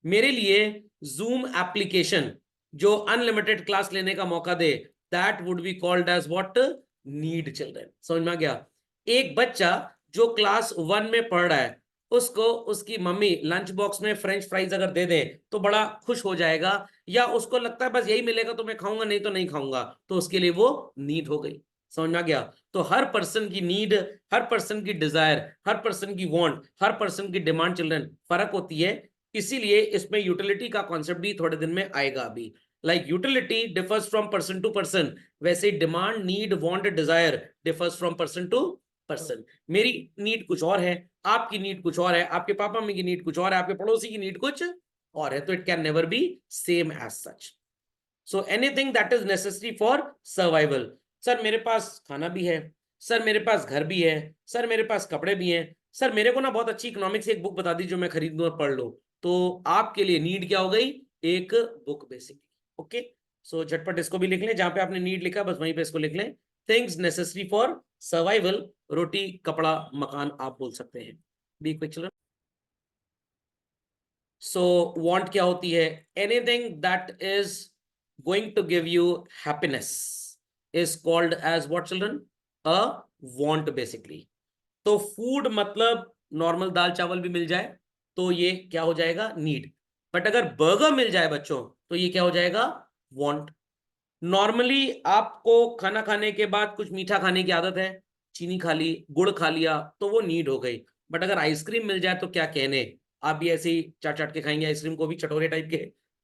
मेरे लिए जूम एप्लीकेशन जो अनलिमिटेड क्लास लेने का मौका दे, that would be called as what? Need children. समझ में आ गया? एक बच्चा जो क्लास 1 में पढ़ रहा है, उसको उसकी मम्मी लंच बॉक्स में फ्रेंच फ्राइज अगर दे दे तो बड़ा खुश हो जाएगा, या उसको लगता है बस यही मिलेगा तो मैं खाऊंगा, नहीं तो नहीं खाऊंगा, तो उसके लिए वो नीड हो गई. समझ में आ गया? तो हर पर्सन की नीड, हर पर्सन की डिजायर, हर पर्सन की वांट, हर पर्सन की डिमांड चिल्ड्रन फर्क होती है. इसीलिए इसमें यूटिलिटी का कॉन्सेप्ट भी थोड़े दिन में आएगा. अभी like utility differs from person to person, वैसे demand, need, want, desire differs from person to person. मेरी नीड कुछ और है, आपकी नीड कुछ और है, आपके पापा मम्मी की नीड कुछ और है, आपके पड़ोसी की नीड कुछ और है. तो it can never be same as such. So anything that is necessary for survival. Sir मेरे पास खाना भी है, सर मेरे पास घर भी है, सर मेरे पास कपड़े भी हैं, सर मेरे को ना बहुत अच्छी इकोनॉमिक्स एक बुक बता दी जो मैं खरीद लूं और पढ़ लो. तो आपके लिए नीड क्या हो गई? एक बुक बेसिकली. ओके, सो झटपट इसको भी लिख लें. जहां पे आपने नीड लिखा बस वहीं पे इसको लिख लें. थिंग्स नेसेसरी फॉर सर्वाइवल, रोटी कपड़ा मकान आप बोल सकते हैं. Be quick children. So want क्या होती है? Anything that is going to give you happiness is called as what children? A want basically. तो फूड मतलब नॉर्मल दाल चावल भी मिल जाए तो ये क्या हो जाएगा? नीड. बट अगर बर्गर मिल जाए बच्चों तो ये क्या हो जाएगा? वांट. नॉर्मली आपको खाना खाने के बाद कुछ मीठा खाने की आदत है, चीनी खा ली, गुड़ खा लिया, तो वो नीड हो गई. बट अगर आइसक्रीम मिल जाए तो क्या कहने, आप भी ऐसे ही चाट चाट के खाएंगे आइसक्रीम को भी, चटोरे टाइप के,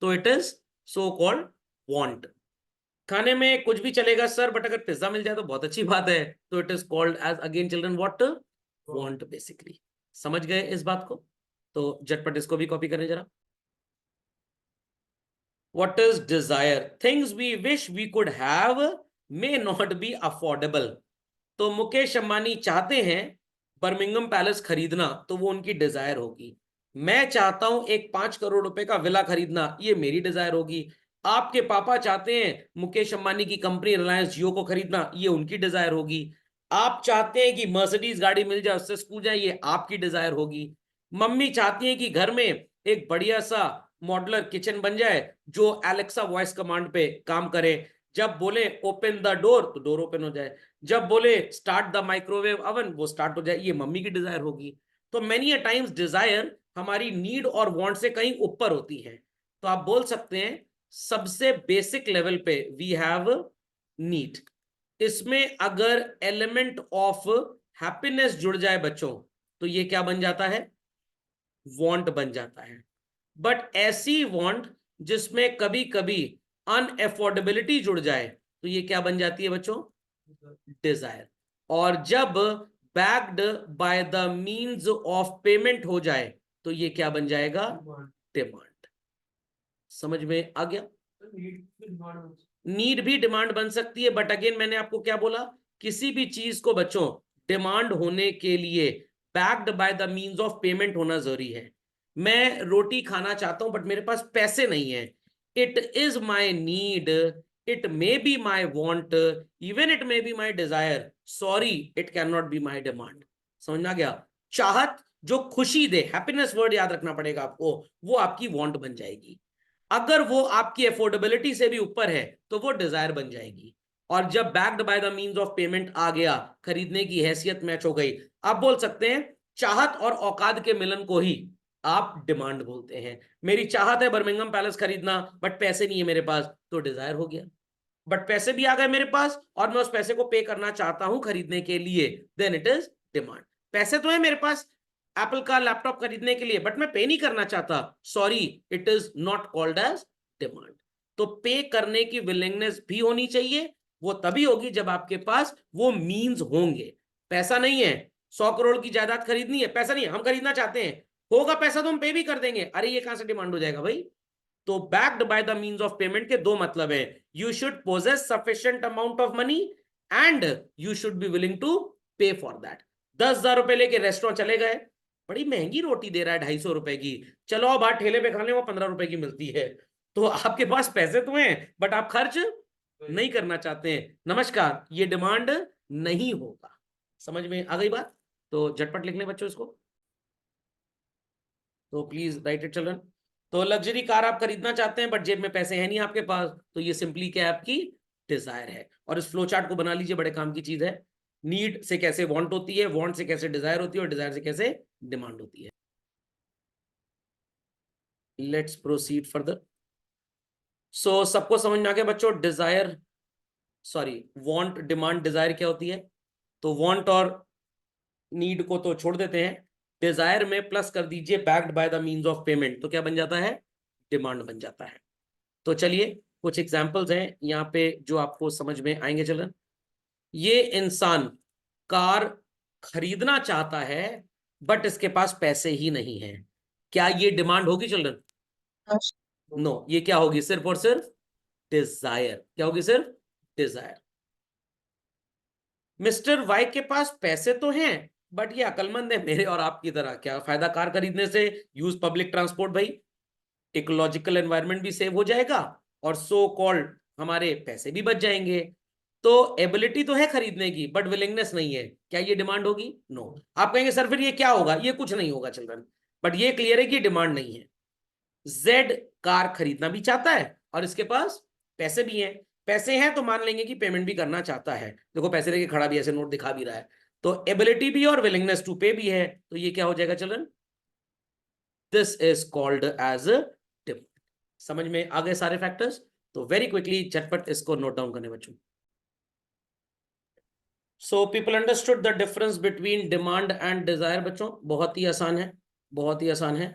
तो it is so called want. खाने में कुछ भी चलेगा सर, बट अगर पिज्जा मिल जाए तो बहुत अच्छी बात है, तो it is called as again children what? Want basically. समझ गए इस बात को? तो झटपट इसको भी कॉपी करें जरा. What is desire? Things we wish we could have may not be affordable. तो मुकेश अंबानी चाहते हैं बर्मिंघम पैलेस खरीदना, तो वो उनकी डिजायर होगी. मैं चाहता हूं एक 5 करोड़ रुपए का विला खरीदना, ये मेरी डिजायर होगी। आपके पापा चाहते हैं मुकेश अंबानी की कंपनी रिलायंस जियो को खरीदना, ये उनकी डिजायर होगी। आप चाहते हैं कि मर्सिडीज गाड़ी मिल जाए, उससे स्कूल जाए, ये आपकी डिजायर होगी। मम्मी चाहती है कि घर में एक बढ़िया सा मॉड्यूलर किचन बन जाए जो एलेक्सा वॉइस कमांड पे काम करे। जब बोले ओपन द डोर तो डोर ओपन हो जाए, जब बोले स्टार्ट द माइक्रोवेव अवन वो स्टार्ट हो जाए, ये मम्मी की डिजायर होगी। तो मेनी अ टाइम्स डिजायर हमारी नीड और वांट से कहीं ऊपर होती है। तो आप बोल सकते हैं सबसे बेसिक लेवल पे वी हैव नीड। इसमें अगर एलिमेंट ऑफ हैप्पीनेस जुड़ जाए बच्चों तो ये क्या बन जाता है, वांट बन जाता है। बट ऐसी वांट जिसमें कभी कभी अनएफोर्डेबिलिटी जुड़ जाए तो ये क्या बन जाती है बच्चों, डिजायर। और जब backed by the means of payment हो जाए तो ये क्या बन जाएगा, डिमांड। समझ में आ गया? नीड भी डिमांड बन सकती है, बट अगेन मैंने आपको क्या बोला, किसी भी चीज को बच्चों डिमांड होने के लिए backed by the means of payment होना जरूरी है। मैं रोटी खाना चाहता हूं बट मेरे पास पैसे नहीं है, it is my need, it may be my want, even it may be my desire, sorry it can not be my demand. समझ में आ गया? चाहत जो खुशी दे, हैप्पीनेस वर्ड याद रखना पड़ेगा आपको, वो आपकी वॉन्ट बन जाएगी। अगर वो आपकी अफोर्डेबिलिटी से भी ऊपर है तो वो डिजायर बन जाएगी। और जब backed by the means of payment आ गया, खरीदने की हैसियत मैच हो गई, आप बोल सकते हैं चाहत और औकात के मिलन को ही आप डिमांड बोलते हैं। मेरी चाहत है बर्मिंघम पैलेस खरीदना बट पैसे नहीं है मेरे पास, तो डिजायर हो गया। बट पैसे भी आ गए मेरे पास और मैं उस पैसे को पे करना चाहता हूं खरीदने के लिए, देन इट इज डिमांड। पैसे तो है मेरे पास एप्पल का लैपटॉप खरीदने के लिए बट मैं पे नहीं करना चाहता, sorry it is not called as demand. तो पे करने की विलिंगनेस भी होनी चाहिए, वो तभी होगी जब आपके पास वो मीन्स होंगे। पैसा नहीं है, 100 करोड़ की जायदाद खरीदनी है, पैसा नहीं है, हम खरीदना चाहते हैं, होगा पैसा तो हम पे भी कर देंगे, अरे ये कहां से डिमांड हो जाएगा भाई। तो backed by the means of payment के दो मतलब है, you should possess sufficient amount of money and you should be willing to pay for that. 10,000 रुपए लेके रेस्टोरेंट चले गए, बड़ी महंगी रोटी दे रहा है 250 रुपए की, चलो अब बाहर ठेले पे खाने वो 15 रुपए की मिलती है। तो आपके पास पैसे तो हैं बट आप खर्च नहीं करना चाहते हैं, नमस्कार, ये डिमांड नहीं होगा। समझ में आ गई बात? तो झटपट लिख लें बच्चों इसको, तो प्लीज राइट इट चिल्ड्रन। तो लग्जरी कार आप खरीदना चाहते हैं बट जेब में पैसे हैं नहीं आपके पास, तो ये सिंपली क्या है, आपकी डिजायर है। और इस फ्लो चार्ट को बना लीजिए, बड़े काम की चीज है। नीड से कैसे वांट होती है, वांट से कैसे डिजायर होती है, और डिजायर से कैसे डिमांड होती है। Let's proceed further. सो सबको समझ में आ गया बच्चों, desire sorry want demand desire क्या होती है? तो वांट और नीड को तो छोड़ देते हैं, डिजायर में प्लस कर दीजिए backed by the means of payment, तो क्या बन जाता है, डिमांड बन जाता है। तो चलिए कुछ एग्जांपल्स हैं यहाँ पे जो आपको समझ में आएंगे। चलन, ये इंसान कार खरीदना चाहता है बट इसके पास पैसे ही नहीं है, क्या ये डिमांड होगी चिल्ड्रन? नो, ये क्या होगी, सिर्फ और सिर्फ डिजायर। क्या होगी, सिर्फ डिजायर। मिस्टर वाई के पास पैसे तो हैं बट ये अकलमंद है मेरे और आपकी तरह, क्या फायदा कार खरीदने से, यूज पब्लिक ट्रांसपोर्ट भाई, इकोलॉजिकल एनवायरनमेंट भी सेव हो जाएगा और सो कॉल्ड हमारे पैसे भी बच जाएंगे। तो एबिलिटी तो है खरीदने की बट विलिंगनेस नहीं है, क्या ये डिमांड होगी? नो। आप कहेंगे सर फिर ये क्या होगा, ये कुछ नहीं होगा चिल्ड्रन, बट ये क्लियर है कि डिमांड नहीं है। जेड कार खरीदना भी चाहता है और इसके पास पैसे भी हैं, पैसे हैं तो मान लेंगे कि पेमेंट भी करना चाहता है, देखो पैसे लेके खड़ा भी ऐसे नोट दिखा भी रहा है, तो एबिलिटी भी और विलिंगनेस टू पे भी है, तो ये क्या हो जाएगा children, this is called as demand. समझ में आ गए सारे फैक्टर्स? तो वेरी क्विकली झटपट इसको नोट डाउन करने बच्चों। So people understood the difference between demand and desire बच्चों, बहुत ही आसान है, बहुत ही आसान है।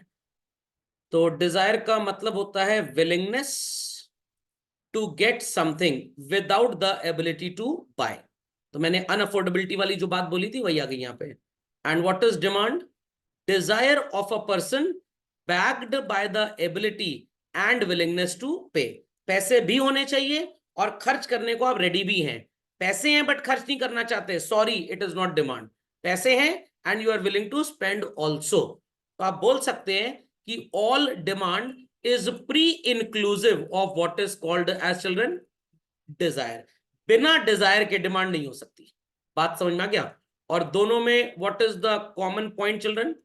तो डिजायर का मतलब होता है willingness to get something without the ability to buy. तो मैंने अनअफोर्डेबिलिटी वाली जो बात बोली थी वही आ गई यहाँ पे। And what is demand? Desire of a person backed by the ability and willingness to pay. पैसे भी होने चाहिए और खर्च करने को आप रेडी भी हैं, पैसे हैं बट खर्च नहीं करना चाहते, sorry it is not demand. पैसे हैं and you are willing to spend also, तो आप बोल सकते हैं कि all demand is pre inclusive of what is called as children desire. बिना डिजायर के डिमांड नहीं हो सकती। बात समझ में आ गया? और दोनों में what is the common point children?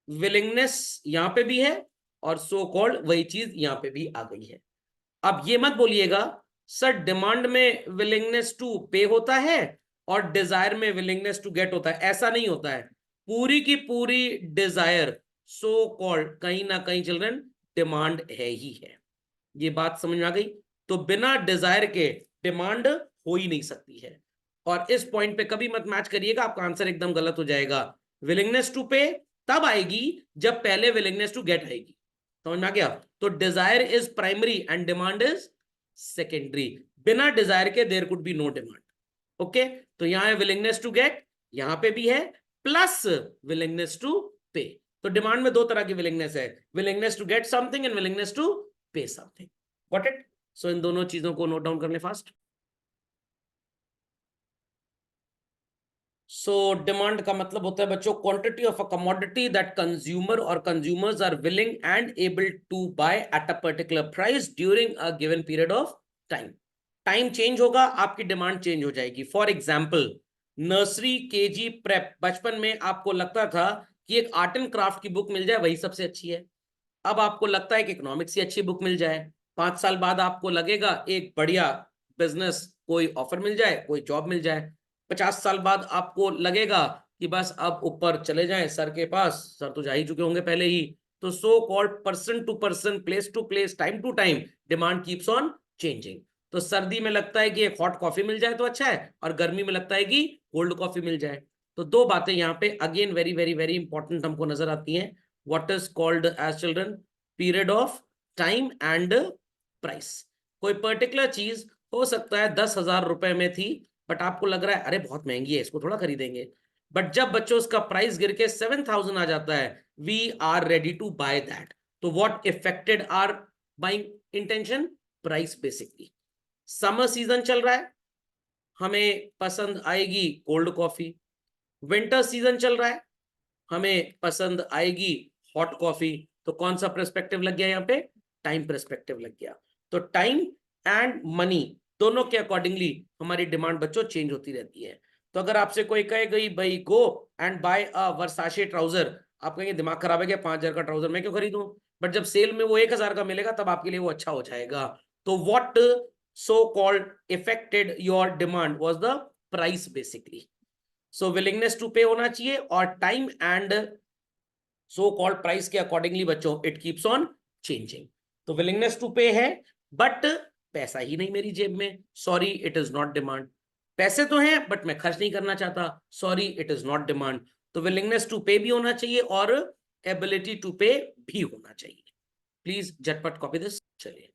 Willingness यहां पे भी है और सो कॉल्ड वही चीज यहां पे भी आ गई है। अब ये मत बोलिएगा सर डिमांड में विलिंगनेस टू पे होता है और डिजायर में विलिंगनेस टू गेट होता है। ऐसा नहीं होता है। पूरी की पूरी डिजायर सो कॉल्ड कहीं ना कहीं चिल्ड्रन डिमांड है ही है। ये बात समझ में आ गई? तो बिना डिजायर के डिमांड हो ही नहीं सकती है। और इस पॉइंट पे कभी मत मैच करिएगा, आपका आंसर एकदम गलत हो जाएगा। विलिंगनेस टू पे तब आएगी जब पहले विलिंगनेस टू गेट आएगी। समझ में आ गया? तो desire is primary and demand is secondary. बिना डिजायर के there could be no demand. Okay, तो यहां है विलिंगनेस टू गेट, यहां पे भी है, प्लस विलिंगनेस टू पे। तो डिमांड में दो तरह की विलिंगनेस है, willingness to get something and willingness to pay something. Got it? So इन दोनों चीजों को नोट डाउन कर ले फास्ट। सो डिमांड का मतलब होता है बच्चों quantity of a commodity that consumer और consumers are willing and able to buy at a particular price during a given period of time. Time change होगा, आपकी डिमांड चेंज हो जाएगी। For example nursery KG prep, बचपन में आपको लगता था कि एक आर्ट एंड क्राफ्ट की बुक मिल जाए वही सबसे अच्छी है। अब आपको लगता है कि इकोनॉमिक्स की अच्छी बुक मिल जाए। 5 साल बाद आपको लगेगा एक बढ़िया बिजनेस कोई ऑफर मिल जाए, कोई जॉब मिल जाए। 50 साल बाद आपको लगेगा कि बस अब ऊपर चले जाएं सर के पास, सर तो जा ही चुके होंगे पहले ही। तो so called person to person, place to place, time to time demand keeps on changing. तो सर्दी में लगता है कि एक हॉट कॉफी मिल जाए तो अच्छा है, और गर्मी में लगता है कि कोल्ड कॉफी मिल जाए। तो दो बातें यहाँ पे again very very very important हमको नजर आती हैं। What is called as children period of time and price. कोई पर्टिकुलर चीज हो सकता है 10,000 रुपए में थी, बट आपको लग रहा है अरे बहुत महंगी है, इसको थोड़ा खरीदेंगे। बट जब बच्चों उसका प्राइस गिर के 7,000 आ जाता है, we are ready to buy that. तो what affected our buying intention? Price basically. Summer season चल रहा है, हमें पसंद आएगी कोल्ड कॉफी। विंटर सीजन चल रहा है, हमें पसंद आएगी हॉट कॉफी। तो कौन सा पर्सपेक्टिव लग गया यहाँ पे? टाइम पर्सपेक्टिव लग गया। तो टाइम एंड मनी दोनों के अकॉर्डिंगली हमारी डिमांड बच्चों चेंज होती रहती है। तो अगर आपसे कोई कहे गई भाई go and buy a Versace trouser, आप कहेंगे दिमाग खराब है क्या, 5,000 का ट्राउजर मैं क्यों खरीदूं? बट जब सेल में वो 1,000 का मिलेगा तब आपके लिए वो अच्छा हो जाएगा। तो what so called affected your demand was the price basically. So willingness to pay होना चाहिए और time and so called price के अकॉर्डिंगली बच्चों इट कीप्स ऑन चेंजिंग। तो विलिंगनेस टू पे है बट पैसा ही नहीं मेरी जेब में, sorry it is not demand. पैसे तो हैं बट मैं खर्च नहीं करना चाहता, sorry it is not demand. तो विलिंगनेस टू पे भी होना चाहिए और एबिलिटी टू पे भी होना चाहिए। प्लीज झटपट कॉपी दिस। चलिए,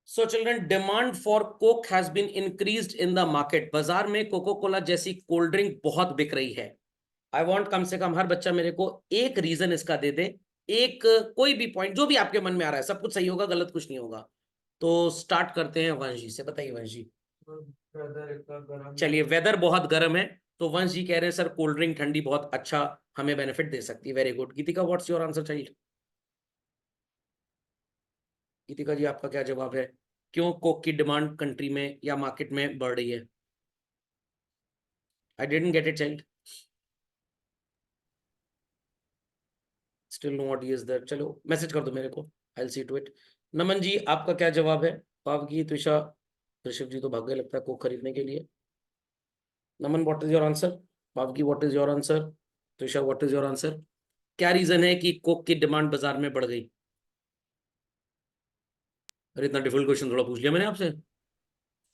so children demand for Coke has been increased in the market. बाजार में कोको कोला जैसी कोल्ड ड्रिंक बहुत बिक रही है। आई वॉन्ट कम से कम हर बच्चा मेरे को एक रीजन इसका दे दे, एक कोई भी पॉइंट जो भी आपके मन में आ रहा है। सब कुछ सही होगा, गलत कुछ नहीं होगा। तो स्टार्ट करते हैं वंश जी से। बताइए वंश जी। वेदर इतना गर्म चलिए, वेदर बहुत गर्म है तो वंश जी कह रहे हैं सर कोल्ड ड्रिंक ठंडी बहुत अच्छा हमें बेनिफिट दे सकती है। Very good. Geetika what's your answer child? Geetika ji आपका क्या जवाब है? क्यों कोक की डिमांड कंट्री में या मार्केट में बढ़ रही है? I didn't get it child. Still no audio is there. चलो मैसेज कर दो मेरे को, I will see to it. Naman ji आपका क्या जवाब है? पावगी, त्रिषा, ऋषभ जी तो भाग गए लगता है कोक खरीदने के लिए। Naman what is your answer? Pavgi what is your answer? Trisha what is your answer? क्या रीजन है कि कोक की डिमांड बाजार में बढ़ गई? अरे इतना डिफिकल्ट क्वेश्चन थोड़ा पूछ लिया मैंने आपसे।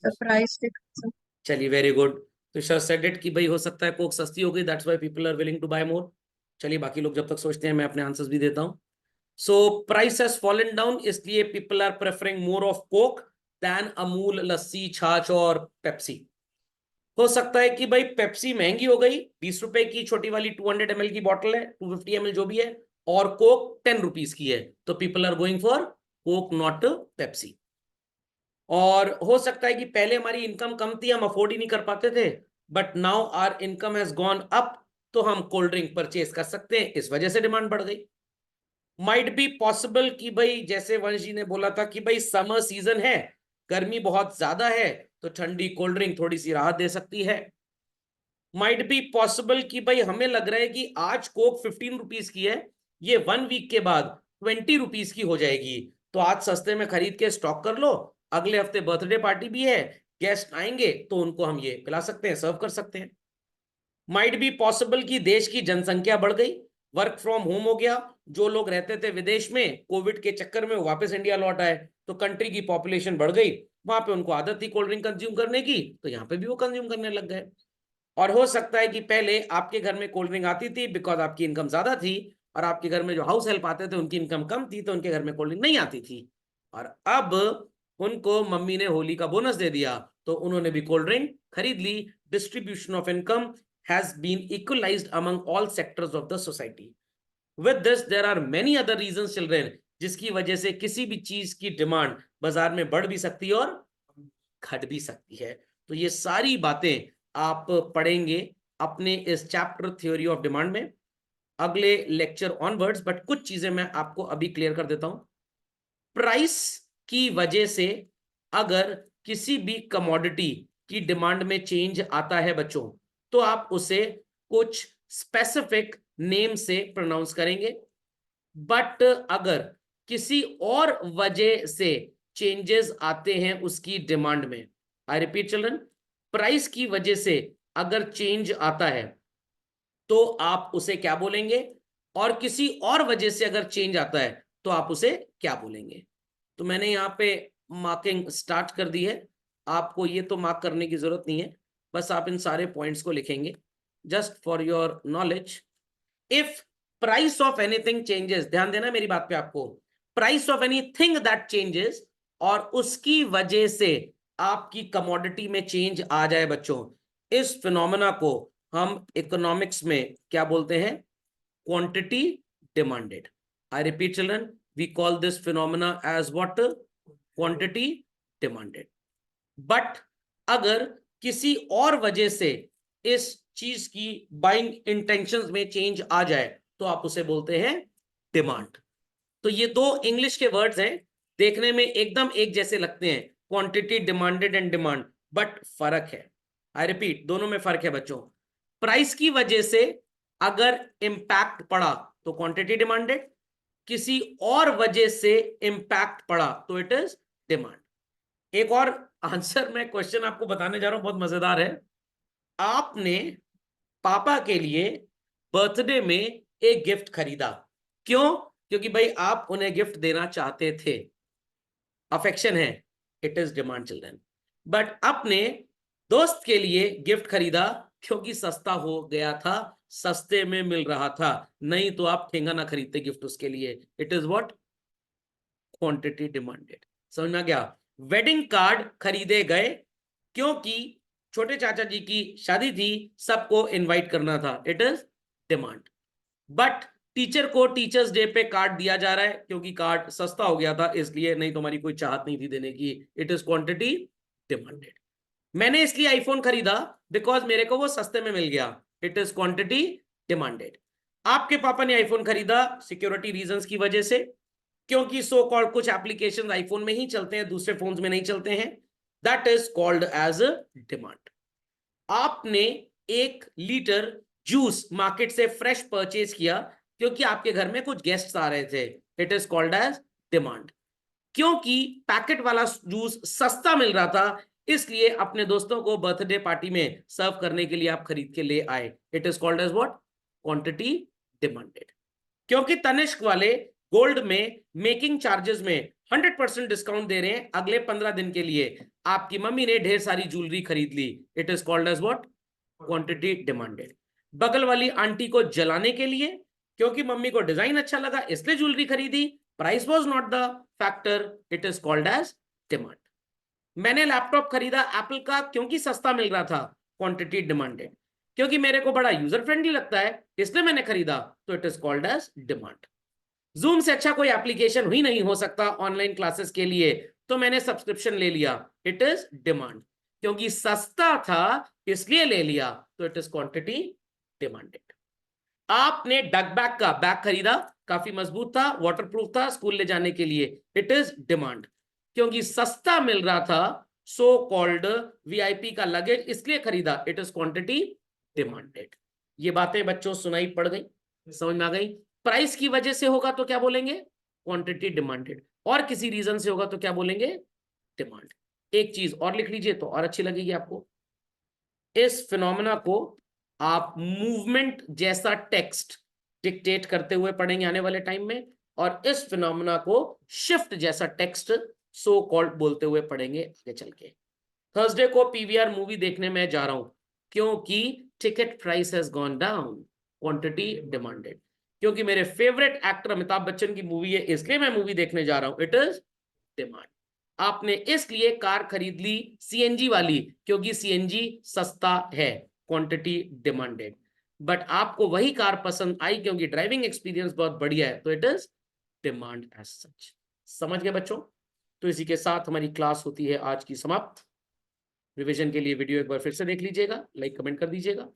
प्राइस। चलिए very good. Trisha said it कि भाई हो सकता है कोक सस्ती हो गई, that's why people are willing to buy more. चलिए बाकी लोग जब तक सोचते हैं मैं अपने आंसर्स भी देता हूं। So price has fallen down, इसलिए people are preferring more of coke than Amul, lassi, chaas और पेप्सी। हो सकता है कि भाई पेप्सी महंगी हो गई, 20 रुपए की छोटी वाली 200 ml की बॉटल है, 250 ml जो भी है, और कोक 10 रुपीज की है, तो people are going for Coke not Pepsi. और हो सकता है कि पहले हमारी इनकम कम थी, हम अफोर्ड ही नहीं कर पाते थे, but now our income has gone up, तो हम कोल्ड ड्रिंक परचेज कर सकते हैं, इस वजह से डिमांड बढ़ गई। माइट बी पॉसिबल कि भाई जैसे वंश जी ने बोला था कि भाई समर सीजन है, गर्मी बहुत ज्यादा है, तो ठंडी कोल्ड ड्रिंक थोड़ी सी राहत दे सकती है। माइट बी पॉसिबल कि भाई हमें लग रहा है कि आज कोक 15 रुपीज की है, ये 1 वीक के बाद 20 रुपीज की हो जाएगी, तो आज सस्ते में खरीद के स्टॉक कर लो, अगले हफ्ते बर्थडे पार्टी भी है, गेस्ट आएंगे तो उनको हम ये पिला सकते हैं, सर्व कर सकते हैं। माइट बी पॉसिबल कि देश की जनसंख्या बढ़ गई, वर्क फ्रॉम होम हो गया, जो लोग रहते थे विदेश में कोविड के चक्कर में वो वापस इंडिया लौट आए, तो कंट्री की पॉपुलेशन बढ़ गई, वहां पे उनको आदत थी कोल्ड ड्रिंक कंज्यूम करने की, तो यहाँ पे भी वो कंज्यूम करने लग गए। और हो सकता है कि पहले आपके घर में कोल्ड ड्रिंक आती थी बिकॉज आपकी इनकम ज्यादा थी, और आपके घर में जो हाउस हेल्प आते थे उनकी इनकम कम थी, तो उनके घर में कोल्ड ड्रिंक नहीं आती थी, और अब उनको मम्मी ने होली का बोनस दे दिया, तो उन्होंने भी कोल्ड ड्रिंक खरीद ली। Distribution of income has been equalized among all sectors of the society. With this, there are many other reasons, children, जिसकी वजह से किसी भी चीज की डिमांड बाजार में बढ़ भी सकती है और घट भी सकती है। तो ये सारी बातें आप पढ़ेंगे अपने इस चैप्टर थ्योरी ऑफ डिमांड में अगले लेक्चर ऑनवर्ड्स, बट कुछ चीजें मैं आपको अभी क्लियर कर देता हूं। प्राइस की वजह से अगर किसी भी कमोडिटी की डिमांड में चेंज आता है बच्चों, तो आप उसे कुछ स्पेसिफिक नेम से प्रोनाउंस करेंगे, बट अगर किसी और वजह से चेंजेस आते हैं उसकी डिमांड में, आई रिपीट चिल्ड्रन, प्राइस की वजह से अगर चेंज आता है तो आप उसे क्या बोलेंगे, और किसी और वजह से अगर चेंज आता है तो आप उसे क्या बोलेंगे। तो मैंने यहाँ पे मार्किंग स्टार्ट कर दी है, आपको ये तो मार्क करने की जरूरत नहीं है, बस आप इन सारे पॉइंट्स को लिखेंगे just for your knowledge. If price of anything changes, ध्यान देना मेरी बात पे आपको, price of anything that changes, और उसकी वजह से आपकी कमोडिटी में चेंज आ जाए बच्चों, इस फिनोमेना को हम इकोनॉमिक्स में क्या बोलते हैं, quantity demanded. I repeat children, we call this phenomena as what, quantity demanded. But अगर किसी और वजह से इस चीज की बाइंग इंटेंशंस में चेंज आ जाए तो आप उसे बोलते हैं डिमांड। तो ये दो इंग्लिश के वर्ड्स हैं, देखने में एकदम एक जैसे लगते हैं, quantity demanded and demand, but फर्क है। आई रिपीट, दोनों में फर्क है बच्चों। प्राइस की वजह से अगर इंपैक्ट पड़ा तो क्वांटिटी डिमांडेड, किसी और वजह से इंपैक्ट पड़ा तो इट इज डिमांड। एक और आंसर मैं क्वेश्चन आपको बताने जा रहा हूं, बहुत मजेदार है। आपने पापा के लिए बर्थडे में एक गिफ्ट खरीदा, क्यों? क्योंकि भाई आप उन्हें गिफ्ट देना चाहते थे, अफेक्शन है, it is demand children. But अपने दोस्त के लिए गिफ्ट खरीदा क्योंकि सस्ता हो गया था, सस्ते में मिल रहा था, नहीं तो आप ठेंगा ना खरीदते गिफ्ट उसके लिए, it is what, quantity demanded. समझ में आ गया? वेडिंग कार्ड खरीदे गए क्योंकि छोटे चाचा जी की शादी थी, सबको इनवाइट करना था, it is demand. But teacher को टीचर्स डे पे कार्ड दिया जा रहा है क्योंकि कार्ड सस्ता हो गया था इसलिए, नहीं तो हमारी कोई चाहत नहीं थी देने की, इट इज क्वांटिटी डिमांडेड। मैंने इसलिए आईफोन खरीदा बिकॉज मेरे को वो सस्ते में मिल गया, इट इज क्वांटिटी डिमांडेड। आपके पापा ने आईफोन खरीदा सिक्योरिटी रीजंस की वजह से, क्योंकि सो कॉल्ड कुछ एप्लीकेशन आईफोन में ही चलते हैं, दूसरे फोन्स में नहीं चलते हैं, that is called as demand. आपने 1 लीटर जूस मार्केट से फ्रेश परचेज किया क्योंकि आपके घर में कुछ गेस्ट्स आ रहे थे, it is called as demand. क्योंकि पैकेट वाला जूस सस्ता मिल रहा था इसलिए अपने दोस्तों को बर्थडे पार्टी में सर्व करने के लिए आप खरीद के ले आए, it is called as what, quantity demanded. क्योंकि तनिष्क वाले गोल्ड में मेकिंग चार्जेस में 100% डिस्काउंट दे रहे हैं अगले 15 दिन के लिए, आपकी मम्मी ने ढेर सारी ज्वेलरी खरीद ली, it is called as what, quantity demanded. बगल वाली आंटी को जलाने के लिए, क्योंकि मम्मी को डिजाइन अच्छा लगा इसलिए ज्वेलरी खरीदी, price was not the factor, it is called as demand. मैंने लैपटॉप खरीदा एप्पल का क्योंकि सस्ता मिल रहा था, क्वांटिटी डिमांडेड। क्योंकि मेरे को बड़ा यूजर फ्रेंडली लगता है इसलिए मैंने खरीदा, तो it is called as demand. Zoom से अच्छा कोई एप्लीकेशन ही नहीं हो सकता ऑनलाइन क्लासेस के लिए, तो मैंने सब्सक्रिप्शन ले लिया, इट इज डिमांड। क्योंकि सस्ता था इसलिए ले लिया, तो इट इज क्वांटिटी डिमांडेड। आपने डक बैग का बैग खरीदा, काफी मजबूत था, वाटरप्रूफ था, स्कूल ले जाने के लिए, इट इज डिमांड, क्योंकि सस्ता मिल रहा था, सो कॉल्ड वीआईपी का लगेज, इसलिए खरीदा, इट इज क्वांटिटी डिमांडेड। ये बातें बच्चों सुनाई पड़ गई, समझ में आ गई? प्राइस की वजह से होगा तो क्या बोलेंगे? Quantity demanded. और किसी रीजन से होगा तो क्या बोलेंगे? डिमांड। एक चीज और लिख लीजिए तो और अच्छी लगेगी आपको। इस फिनोमेना को आप मूवमेंट जैसा टेक्स्ट डिक्टेट करते हुए पढ़ेंगे आने वाले टाइम में, और इस फिनोमेना को शिफ्ट जैसा टेक्स्ट सो कॉल्ड बोलते हुए पढ़ेंगे आगे चल के। थर्सडे को पीवीआर मूवी देखने में जा रहा हूं, क्योंकि ticket price has gone down, quantity demanded. क्योंकि मेरे फेवरेट एक्टर अमिताभ बच्चन की मूवी है, इसलिए मैं मूवी देखने जा रहा हूं, इट इज डिमांड। आपने इसलिए कार खरीद ली सीएनजी वाली, क्योंकि सीएनजी सस्ता है, क्वांटिटी डिमांडेड। बट आपको वही कार पसंद आई क्योंकि ड्राइविंग एक्सपीरियंस बहुत बढ़िया है, तो it is demand as such. समझ गए बच्चों? तो इसी के साथ हमारी क्लास होती है आज की समाप्त। रिवीजन के लिए वीडियो एक बार फिर से देख लीजिएगा, लाइक कमेंट कर दीजिएगा।